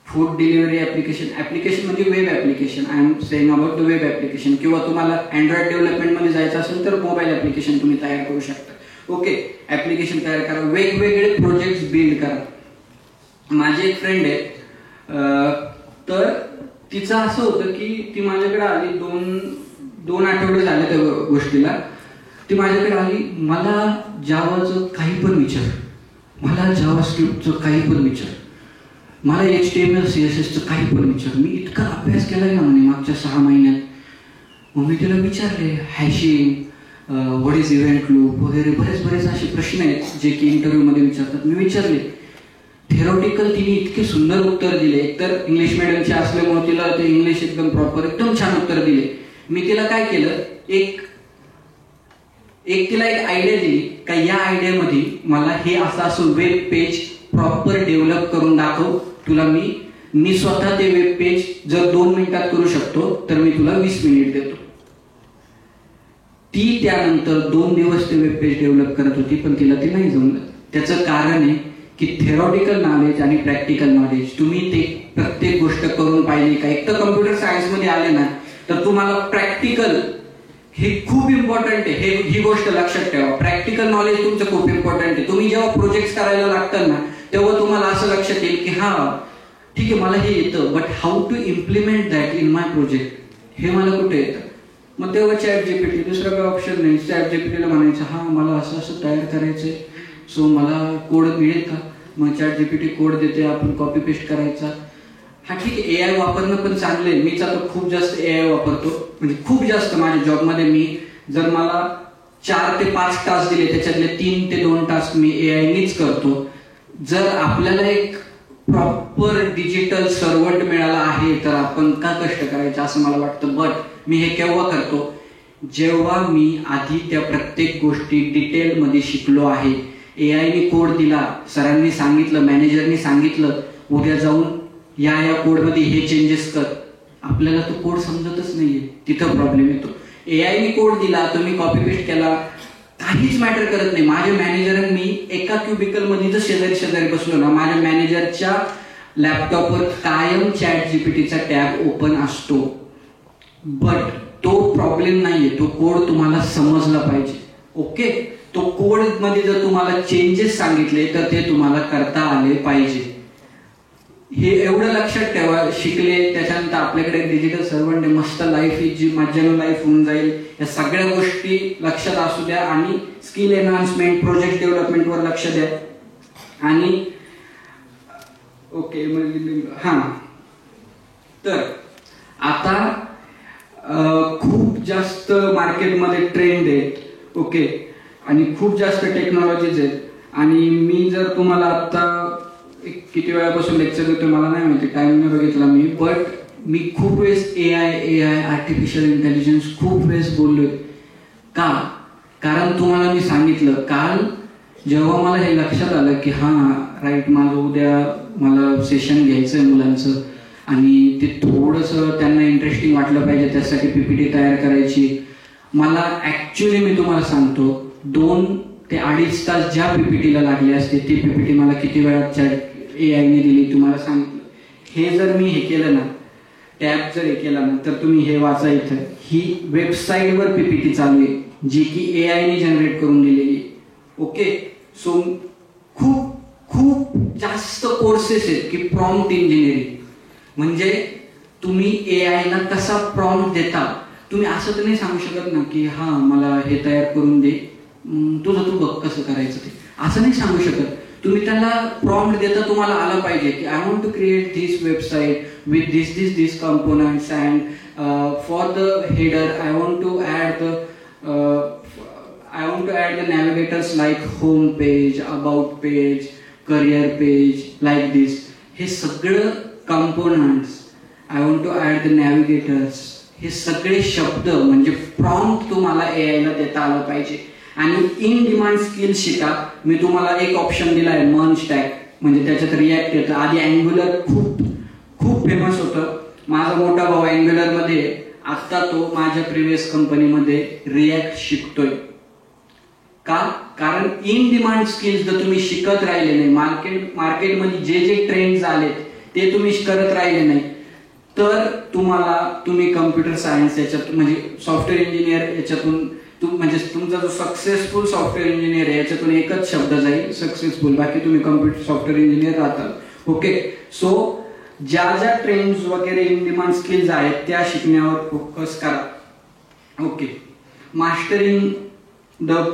फूड डिलिव्हरी ऍप्लिकेशन म्हणजे web application. I am saying about the web application. किंवा तुम्हाला अँड्रॉइड डेव्हलपमेंट मध्ये जायचं असेल तर मोबाईल ऍप्लिकेशन तुम्ही तयार करू शकता. ओके, ऍप्लिकेशन तयार करा, वेगवेगळे प्रोजेक्ट बिल्ड करा. माझी एक फ्रेंड आहे, तर तिचं असं होतं की ती माझ्याकडे आली, दोन आठवडे झाले त्या गोष्टीला. ती माझ्याकडे आली, मला जावाचं काही पण विचार, मला जावा स्क्रिप्टचं काही पण विचार, मला HTML CSS चं काही पण विचार. मी इतका अभ्यास केलाय ना म्हणे मागच्या 6 महिन्यात. मग मी तिला विचारले hashing, what is event loop वगैरे बरेच असे प्रश्न आहेत जे की इंटरव्ह्यू मध्ये विचारतात. मी विचारले, थेरॉटिकल तिने इतके सुंदर उत्तर दिले. एकतर इंग्लिश मिडियमचे असल्यामुळे तिला ते इंग्लिश एकदम प्रॉपर, एकदम छान उत्तर दिले. मी तिला काय केलं, तिला एक आयडिया दिली का या आयडियामध्ये मला हे असं वेब पेज प्रॉपर डेव्हलप करून दाखव. तुला मी स्वतः ते वेब पेज जर 2 मिनिटात करू शकतो तर मी तुला 20 मिनिट देतो. ती त्यानंतर 2 दिवस ते वेब पेज डेव्हलप करत होती, पण तिला ते नाही जमलं. त्याचं कारण आहे की थेरॉटिकल नॉलेज आणि प्रॅक्टिकल नॉलेज तुम्ही ते प्रत्येक गोष्ट करून पाहिजे का. एक तर कम्प्युटर सायन्स मध्ये आले ना, तर तुम्हाला प्रॅक्टिकल हे खूप इम्पॉर्टंट आहे. ही गोष्ट लक्षात ठेवा, प्रॅक्टिकल नॉलेज तुमचं खूप इम्पॉर्टंट आहे. तुम्ही जेव्हा प्रोजेक्ट करायला लागतात ना, तेव्हा तुम्हाला असं लक्षात येईल की हा ठीक आहे मला हे येतं, but how to implement that in my project, हे मला कुठे येतं. मग तेव्हा ChatGPT, दुसरा काही ऑप्शन नाही. ChatGPTला म्हणायचं हा मला असं तयार करायचंय, सो मला कोड मिळेल का. मग ChatGPT कोड देते, आपण कॉपी पेस्ट करायचा. हा ठीक आहे, AI वापरणं पण चांगलं आहे. मीच आता खूप जास्त AI वापरतो, म्हणजे खूप जास्त. माझ्या जॉबमध्ये मी जर मला 4 ते 5 टास्क दिले, त्याच्यातले 3 ते 2 टास्क मी AI नीच करतो. जर आपल्याला एक प्रॉपर डिजिटल सर्वंट मिळाला आहे तर आपण का कष्ट करायचे असं मला वाटतं. बट मी हे केव्हा करतो, जेव्हा मी आधी त्या प्रत्येक गोष्टी डिटेल मध्ये शिकलो आहे. AI ने कोड दिला, सरांनी सांगितलं, मॅनेजरनी सांगितलं, उद्या जाऊन या कोडमध्ये हे चेंजेस कर. आपल्याला तो कोड समजतच नाहीये, तिथं प्रॉब्लेम येतो. AI ने कोड दिला, तुम्ही कॉपी पेस्ट केला, काहीच मॅटर करत नाही. माझ्या मॅनेजर मी एका क्युबिकल मध्ये जर शेजारी बसलो ना, माझ्या मॅनेजरच्या लॅपटॉपवर कायम ChatGPTचा टॅब ओपन असतो. बट तो प्रॉब्लेम नाहीये, तो कोड तुम्हाला समजला पाहिजे. ओके, तो कोड मध्ये जर तुम्हाला चेंजेस सांगितले तर ते तुम्हाला करता आले पाहिजे. हे एवढं लक्षात ठेवा. शिकले त्याच्यानंतर आपल्याकडे डिजिटल सर्वंट आहे, मस्त लाईफ जी मज्जानो लाईफ होऊन जाईल. या सगळ्या गोष्टी लक्षात असू द्या आणि स्किल एनहान्समेंट, प्रोजेक्ट डेव्हलपमेंट वर लक्ष द्या. आणि ओके, हा तर आता खूप जास्त मार्केटमध्ये ट्रेंड आहेत. ओके, आणि खूप जास्त टेक्नॉलॉजीज आहेत. आणि मी जर तुम्हाला आता किती वेळापासून लेक्चर देतोय मला नाही माहिती, टाइम नाही बघितला मी, बट मी खूप वेळेस AI आर्टिफिशियल इंटेलिजन्स खूप वेळेस बोललोय. का, कारण तुम्हाला मी सांगितलं काल जेव्हा मला हे लक्षात आलं की हा राईट, माझं उद्या मला सेशन घ्यायचंय मुलांचं आणि ते थोडंसं त्यांना इंटरेस्टिंग वाटलं पाहिजे, त्यासाठी PPT तयार करायची. मला ऍक्च्युली मी तुम्हाला सांगतो 2 ते 2.5 तास ज्या PPTला लागले असते ते PPT मला किती वेळात AI ने दिली तुम्हाला सांगितलं. हे जर मी हे केलं ना, टॅब जर हे केला ना, तर तुम्ही हे वाचा. इथं ही वेबसाईटवर PPT चालू आहे जी की AI ने जनरेट करून दिलेली. ओके. सो खूप खूप जास्त कोर्सेस आहेत की प्रॉम्प्ट इंजिनिअरिंग, म्हणजे तुम्ही AI ला कसा प्रॉम्प्ट देता. तुम्ही असं तर नाही सांगू शकत ना की हा मला हे तयार करून दे, तुझं तू बघ कसं करायचं ते, असं नाही सांगू शकत. तुम्ही त्याला प्रॉम्प्ट देता, तुम्हाला आलं पाहिजे की I want to create this website with this components and for the header I want to add the navigators like home page, about page, career page, like this. हे सगळं components, I want to add the navigators, हे सगळे शब्द म्हणजे prompt तुम्हाला AI ला देता आलं पाहिजे. आणि इन डिमांड स्किल शिका. मी तुम्हाला एक ऑप्शन दिला आहे मर्ज टॅग, म्हणजे त्याच्यात रिॲक्ट येतं. आधी अँग्युलर खूप खूप फेमस होतं. माझा मोठा भाऊ अँग्युलर मध्ये, आता तो माझ्या प्रिव्हियस कंपनीमध्ये रिॲक्ट शिकतोय. का? कारण इन डिमांड स्किल्स जर तुम्ही शिकत राहिले नाही, मार्केटमध्ये जे जे ट्रेंड्स आलेत ते तुम्ही करत राहिले नाही, तर तुम्ही कम्प्युटर सायन्स याच्यात म्हणजे सॉफ्टवेअर इंजिनियर याच्यातून म्हणजे तुमचा जो सक्सेसफुल सॉफ्टवेअर इंजिनियर आहे याच्यातून एकच शब्द जाईल सक्सेसफुल, बाकी तुम्ही कम्प्युटर सॉफ्टवेअर इंजिनियर राहता. ओके. सो ज्या ज्या ट्रेंड्स वगैरे इन डिमांड स्किल्स आहेत त्या शिकण्यावर फोकस करा. Okay. Mastering the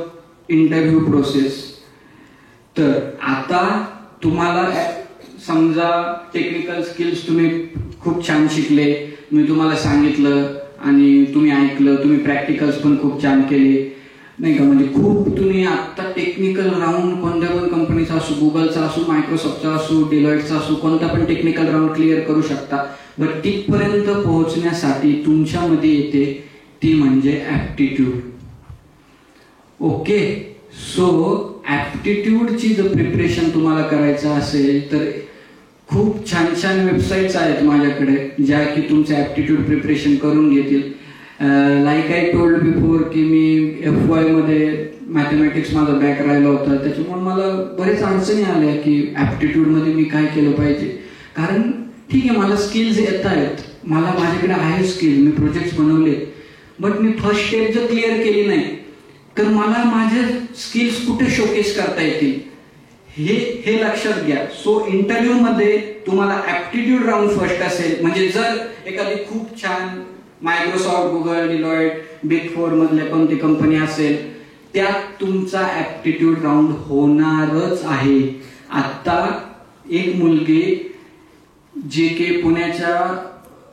interview process. तर आता तुम्हाला समजा टेक्निकल स्किल्स तुम्ही खूप छान शिकले, मी तुम्हाला सांगितलं आणि तुम्ही ऐकलं, तुम्ही प्रॅक्टिकल्स पण खूप छान केले नाही का, म्हणजे खूप तुम्ही आता टेक्निकल राऊंड कोणत्या पण कंपनीचा असो, गुगलचा असो, मायक्रोसॉफ्टचा असो, डिलॉइटचा असो, कोणता पण टेक्निकल राऊंड क्लिअर करू शकता. बट तिथपर्यंत पोहोचण्यासाठी तुमच्यामध्ये येते ती म्हणजे ऍप्टिट्यूड. ओके. सो ऍप्टिट्यूडची जर प्रिपरेशन तुम्हाला करायचं असेल तर खूप छान छान वेबसाईट्स आहेत माझ्याकडे ज्या की तुमचं ऍप्टिट्यूड प्रिपरेशन करून घेतील. लाईक आय टोल्ड बिफोर की मी FY मध्ये मॅथमॅटिक्स माझा बॅक राहिला होता, त्याच्यामुळे मला बरेच अडचणी आल्या की ऍप्टिट्यूडमध्ये मी काय केलं पाहिजे. कारण ठीक आहे मला स्किल्स येत आहेत, मला माझ्याकडे आहे स्किल, मी प्रोजेक्ट्स बनवले, बट मी फर्स्ट स्टेप जर क्लिअर केली नाही तर मला माझे स्किल्स कुठे शोकेस करता येतील हे लक्षात घ्या. सो इंटरव्ह्यू मध्ये तुम्हाला ऍप्टिट्यूड राऊंड फर्स्ट असेल, म्हणजे जर एखादी खूप छान मायक्रोसॉफ्ट, गुगल, डिलॉइट, बिग 4 मधल्या कोणती कंपनी असेल त्यात तुमचा ऍप्टिट्यूड राऊंड होणारच आहे. आता एक मुलगी जे के पुण्याच्या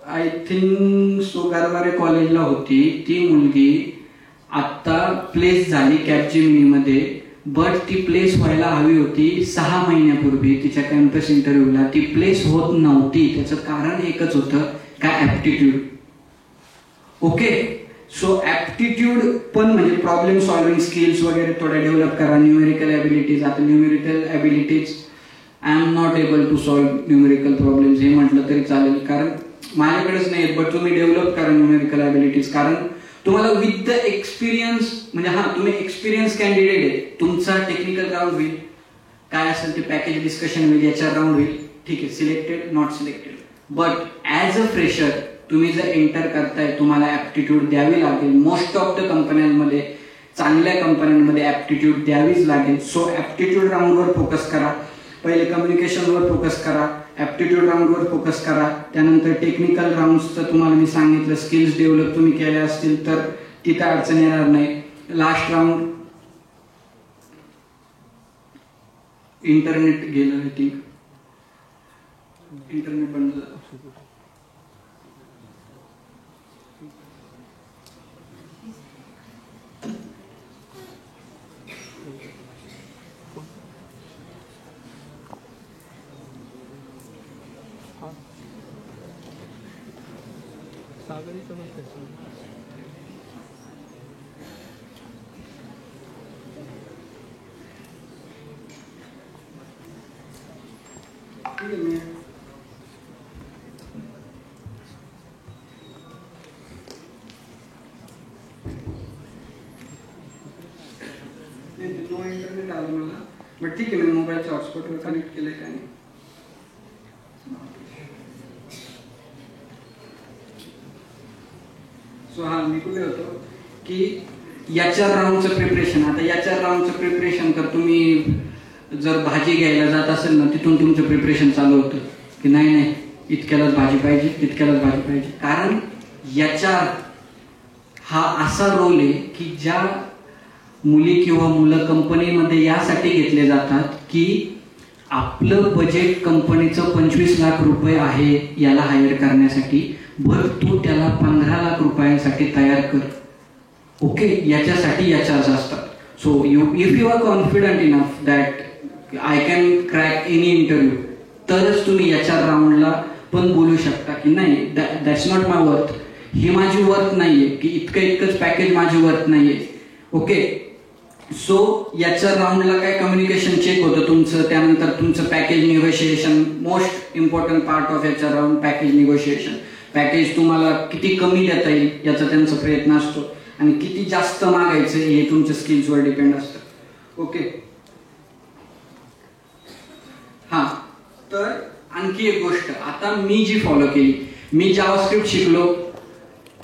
आय थिंक सोगारवारे कॉलेजला होती, ती मुलगी आता प्लेस झाली कॅपजेमिनी मध्ये, बट ती प्लेस व्हायला हवी होती 6 महिन्यापूर्वी तिच्या कॅम्पस इंटरव्ह्यूला. ती प्लेस होत नव्हती. त्याचं कारण एकच होतं, काय ऍप्टिट्यूड. ओके. सो ऍप्टिट्यूड पण म्हणजे प्रॉब्लेम सॉल्विंग स्किल्स वगैरे थोड्या डेव्हलप करा. न्यूमेरिकल ॲबिलिटीज, आता numerical abilities I am not able to solve numerical problems हे म्हटलं तरी चालेल, कारण माझ्याकडेच नाही, बट तुम्ही डेव्हलप करा न्यूमेरिकल ॲबिलिटीज. कारण तुम्हाला विथ द एक्सपिरियन्स, म्हणजे हा तुम्ही एक्सपिरियन्स कॅन्डिडेट आहे, तुमचा टेक्निकल राऊंड होईल, काय असेल ते पॅकेज डिस्कशन होईल, HR राऊंड होईल, ठीक आहे, selected not selected. But as a fresher तुम्ही जर एंटर करताय तुम्हाला ऍप्टिट्यूड द्यावी लागेल. मोस्ट ऑफ द कंपन्यांमध्ये, चांगल्या कंपन्यांमध्ये ऍप्टिट्यूड द्यावीच लागेल. सो ऍप्टिट्यूड राऊंडवर फोकस करा. पहिले कम्युनिकेशनवर फोकस करा, ऍप्टिट्यूड राऊंडवर फोकस करा. त्यानंतर टेक्निकल राऊंडचं तुम्हाला मी सांगितलं, स्किल्स डेव्हलप तुम्ही केल्या असतील तर तिथं अडचण येणार नाही. लास्ट राऊंड इंटरनेट गेलं, आय थिंक इंटरनेट बंद झालं. नो इंटरनेट आलं मला, बट ठीक आहे, मी मोबाईलच्या हॉटस्पॉटवर कनेक्ट केलंय काय नाही. सो हा मी कुठे होतो की HR राऊंडचं प्रिपरेशन. आता HR राऊंडचं प्रिपरेशन कर, तुम्ही जर भाजी घ्यायला जात असेल ना तिथून तुमचं प्रिपरेशन चालू होतं की नाही नाही इतक्यालाच भाजी पाहिजे, तितक्यालाच भाजी पाहिजे. कारण HR हा असा रोल आहे की ज्या मुली किंवा मुलं कंपनीमध्ये यासाठी घेतले जातात की आपलं बजेट कंपनीचं 25 लाख रुपये आहे याला हायर करण्यासाठी, बरं तू त्याला 15 लाख रुपयांसाठी तयार कर. ओके, याच्यासाठी HRs असतात. So if you are confident enough that I can crack any interview, तरच तुम्ही HR राऊंडला पण बोलू शकता की नाही दॅट्स नॉट माय वर्थ, ही माझी वर्थ नाहीये की इतकंच पॅकेज माझी वर्थ नाहीये. ओके, सो HR राऊंडला काय कम्युनिकेशन चेक होतं तुमचं, त्यानंतर तुमचं package negotiation, most important part of HR round package negotiation. Package तुम्हाला किती कमी देता येईल याचा त्यांचा प्रयत्न असतो आणि किती जास्त मागायचं हे तुमच्या स्किल्सवर डिपेंड असतं. ओके, हा तर आणखी एक गोष्ट आता मी जी फॉलो केली, मी जावास्क्रिप्ट शिकलो,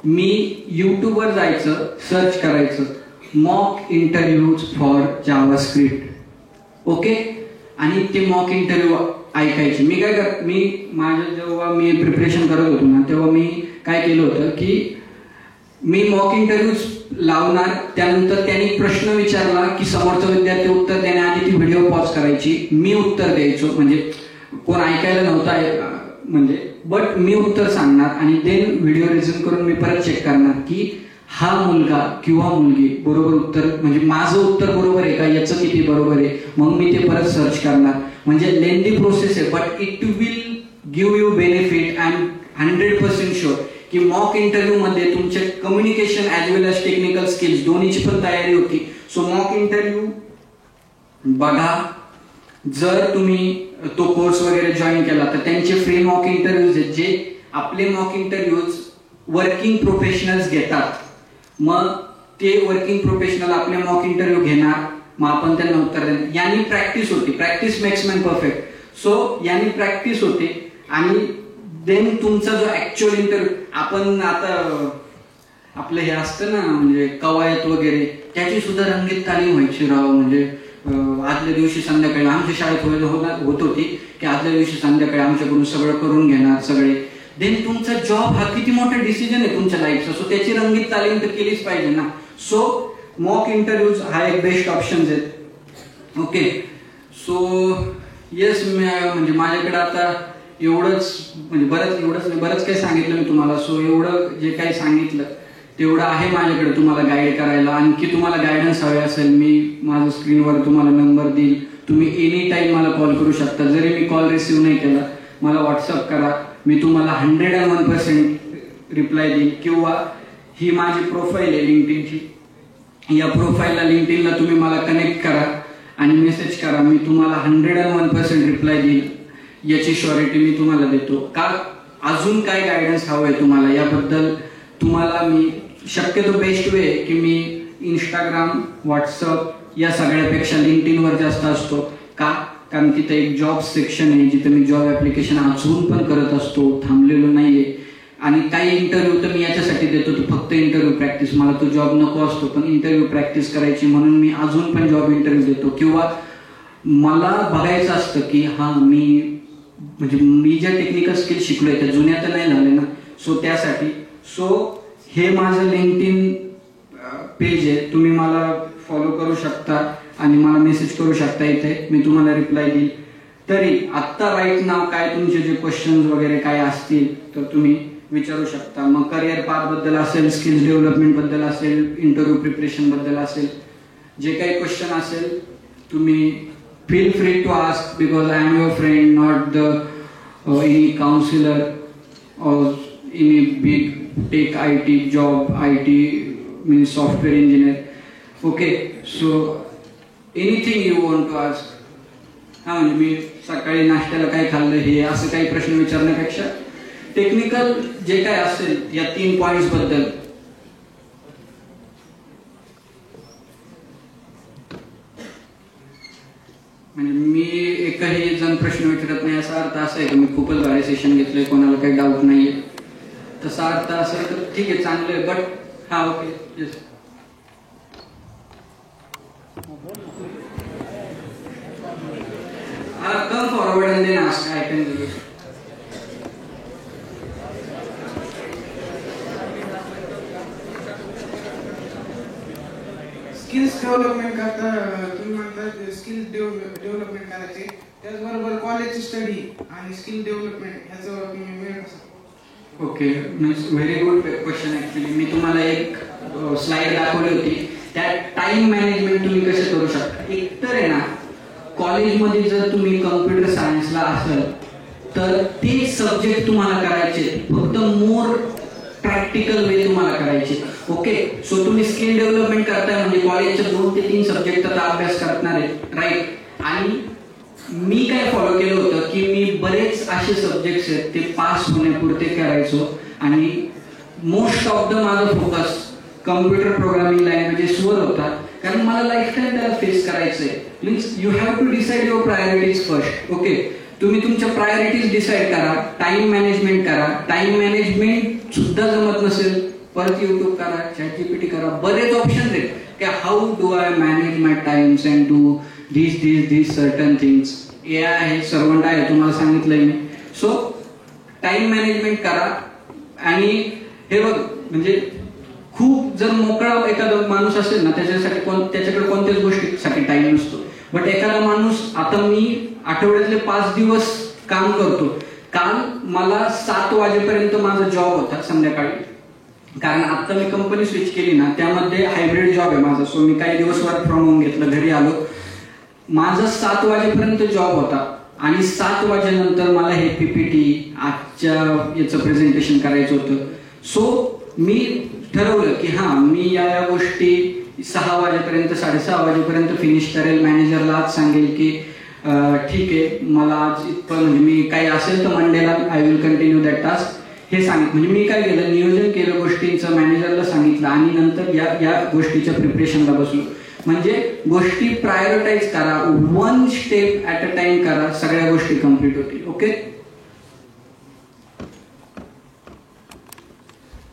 मी युट्यूबवर जायचं, सर्च करायचं mock interviews for JavaScript. Okay, आणि ते मॉक इंटरव्ह्यू ऐकायचे. मी काय जेव्हा मी प्रिपरेशन करत होतो ना तेव्हा मी काय केलं होतं की मी मॉक इंटरव्ह्यूज लावणार, त्यानंतर त्यांनी प्रश्न विचारला की समोरचा विद्यार्थी उत्तर देण्याआधी ती व्हिडिओ पॉज करायची, मी उत्तर द्यायचो, म्हणजे कोण ऐकायला नव्हता म्हणजे, बट मी उत्तर सांगणार आणि देन व्हिडिओ रिझ्यूम करून मी परत चेक करणार की हा मुलगा किंवा मुलगी बरोबर उत्तर, म्हणजे माझं उत्तर बरोबर आहे का, याचं किती बरोबर आहे, मग मी ते परत सर्च करणार. म्हणजे लेंदी प्रोसेस आहे, but it will give you benefit. I am 100% sure की मॉक इंटरव्ह्यू मध्ये तुमचे communication as well as technical skills दोन्हीची पण तयारी होती. सो मॉक इंटरव्ह्यू बघा, जर तुम्ही तो कोर्स वगैरे जॉईन केला तर त्यांचे फ्री मॉक इंटरव्ह्यूज आहेत जे आपले मॉक इंटरव्ह्यूज वर्किंग प्रोफेशनल्स घेतात. मग ते वर्किंग प्रोफेशनल आपले मॉक इंटरव्ह्यू घेणार, मग आपण त्यांना उत्तर देणार. यांनी प्रॅक्टिस होती, practice makes man perfect. So यांनी प्रॅक्टिस होते आणि देन तुमचा जो ऍक्च्युअल इंटरव्ह्यू, आपण आता आपलं हे असतं ना म्हणजे कवायत वगैरे, त्याची सुद्धा रंगीत तालीम व्हायची राव. म्हणजे आदल्या दिवशी संध्याकाळी आमच्या शाळेत होत होती की आदल्या दिवशी संध्याकाळी आमच्याकडून सगळं करून घेणार सगळे. देन तुमचा जॉब हा किती मोठा डिसिजन आहे तुमच्या लाईफचा, सो त्याची रंगीत तालीम तर केलीच पाहिजे ना. सो मॉक इंटरव्ह्यूज हा एक बेस्ट ऑप्शन आहेत. ओके, सो येस, म्हणजे माझ्याकडे आता एवढंच, म्हणजे बरंच काही सांगितलं मी तुम्हाला. सो एवढं जे काही सांगितलं तेवढं आहे माझ्याकडे तुम्हाला गाईड करायला. आणखी तुम्हाला गायडन्स हवे असेल, मी माझं स्क्रीनवर तुम्हाला नंबर देईल, तुम्ही एनी टाइम मला कॉल करू शकता. जरी मी कॉल रिसिव्ह नाही केला मला व्हॉट्सअप करा, मी तुम्हाला 101% रिप्लाय देईल. किंवा ही माझी प्रोफाईल आहे लिंक्डइनची, या प्रोफाईलला लिंक्डइनला तुम्ही मला कनेक्ट करा आणि मेसेज करा, मी तुम्हाला 101% रिप्लाय देईल. याची श्युरिटी मी तुम्हाला देतो. का अजून काय गायडन्स हवं आहे तुम्हाला याबद्दल तुम्हाला मी शक्यतो बेस्ट वे की मी इंस्टाग्राम, व्हॉट्सअप या सगळ्यापेक्षा लिंक्डइनवर जास्त असतो. का, कारण तिथे एक जॉब सेक्शन आहे जिथे मी जॉब ऍप्लिकेशन अजून पण करत असतो, थांबलेलो नाहीये. आणि काही इंटरव्ह्यू तर मी याच्यासाठी देतो, तो फक्त इंटरव्ह्यू प्रॅक्टिस, मला तो जॉब नको असतो पण इंटरव्ह्यू प्रॅक्टिस करायची म्हणून मी अजून पण जॉब इंटरव्ह्यू देतो. किंवा मला बघायचं असतं की हा मी ज्या टेक्निकल स्किल शिकलोय त्या जुन्या तर नाही झाले ना, सो त्यासाठी. सो हे माझं लिंक्डइन पेज आहे, तुम्ही मला फॉलो करू शकता आणि मला मेसेज करू शकता, इथे मी तुम्हाला रिप्लाय देईल. तरी आत्ता राईट नाव काय तुमचे जे क्वेश्चन्स वगैरे काय असतील तर तुम्ही विचारू शकता. मग करिअर पाथ बद्दल असेल, स्किल्स डेव्हलपमेंट बद्दल असेल, इंटरव्ह्यू प्रिपरेशन बद्दल असेल, जे काही क्वेश्चन असेल तुम्ही feel free to ask because I am your friend, not the any counselor or any big tech IT job, IT means software engineer. Okay, so anything you want to ask. हा, म्हणजे मी सकाळी नाश्त्याला काय खाल्लं हे असं काही प्रश्न विचारण्यापेक्षा टेक्निकल जे काय असेल या 3 पॉइंट्स बद्दल म्हणजे मी एकही जण प्रश्न विचारत नाही असा अर्थ असा आहे की मी खूपच भारी सेशन घेतलंय, कोणाला काही डाऊट नाहीये, तसा अर्थ असेल तर ठीक आहे, चांगलं आहे. बट हा, okay, yes. come forward and then ask. I can do it. Skills development करता तुम्ही म्हणता स्किल्स डेव्हलपमेंट करायचे, त्याचबरोबर कॉलेज स्टडी आणि स्किल डेव्हलपमेंट ह्याचं तुम्ही वेळ कसा? Okay, very good question. Actually मी तुम्हाला एक स्लाइड दाखवली होती, त्यात टाइम मॅनेजमेंट तुम्ही कसे करू शकता. एक तर आहे ना, कॉलेजमध्ये जर तुम्ही कम्प्युटर सायन्सला असाल तर ते सब्जेक्ट तुम्हाला करायचे, फक्त मोर प्रॅक्टिकल वे तुम्हाला करायचे. ओके, सो तुम्ही स्किल डेव्हलपमेंट करताय म्हणजे कॉलेजचे 2 ते 3 सब्जेक्टचा अभ्यास करणार आहे, राईट. आणि मी काय फॉलो केलं होतं की मी बरेच असे सब्जेक्ट्स आहेत ते पास होण्यापुरते करायचो आणि मोस्ट ऑफ द माझा फोकस कम्प्युटर प्रोग्रामिंग लँग्वेजेसवर होता, कारण मला लाईफ टाईम त्याला फेस करायचंय. Means you have to decide your priorities first. Okay, तुम्ही तुमच्या प्रायोरिटीज डिसाइड करा, टाइम मॅनेजमेंट करा. टाइम मॅनेजमेंट सुद्धा जमत नसेल, परत युट्यूब करा, ChatGPT करा, बरेच ऑप्शन आहेत की how do I manage my times and do these certain things. AI आहे, सर्वंट आहे, तुम्हाला सांगितलंय मी. सो टाइम मॅनेजमेंट करा. आणि हे बघ, म्हणजे खूप जर मोकळा एखादा माणूस असेल ना, त्याच्याकडे कोणत्याच गोष्टीसाठी टाइम नसतो. बट एखादा माणूस, आता मी आठवड्यातले 5 दिवस काम करतो. काल मला 7 वाजेपर्यंत माझा जॉब होता संध्याकाळी, कारण आता मी कंपनी स्विच केली ना, त्यामध्ये हायब्रिड जॉब आहे माझा. सो मी काही दिवस वर्क फ्रॉम होम घेतलं, घरी आलो. माझा 7 वाजेपर्यंत जॉब होता आणि 7 वाजेनंतर मला हे PPT आजच्या याचं प्रेझेंटेशन करायचं होतं. सो मी ठरवलं की हा, मी या गोष्टी 6 वाजेपर्यंत 6:30 वाजेपर्यंत फिनिश करेल. मॅनेजरला आज सांगेल की ठीक आहे, मला आज इतकं, म्हणजे मी काही असेल तर मंडेला I will continue that task, हे सांगितलं. म्हणजे मी काय केलं, नियोजन केलं गोष्टींचं, मॅनेजरला सांगितलं आणि नंतर या गोष्टीच्या प्रिपरेशनला बसलो. म्हणजे गोष्टी प्रायोरिटाईज करा, 1 स्टेप ॲट अ टाइम करा, सगळ्या गोष्टी कम्प्लीट होतील. ओके.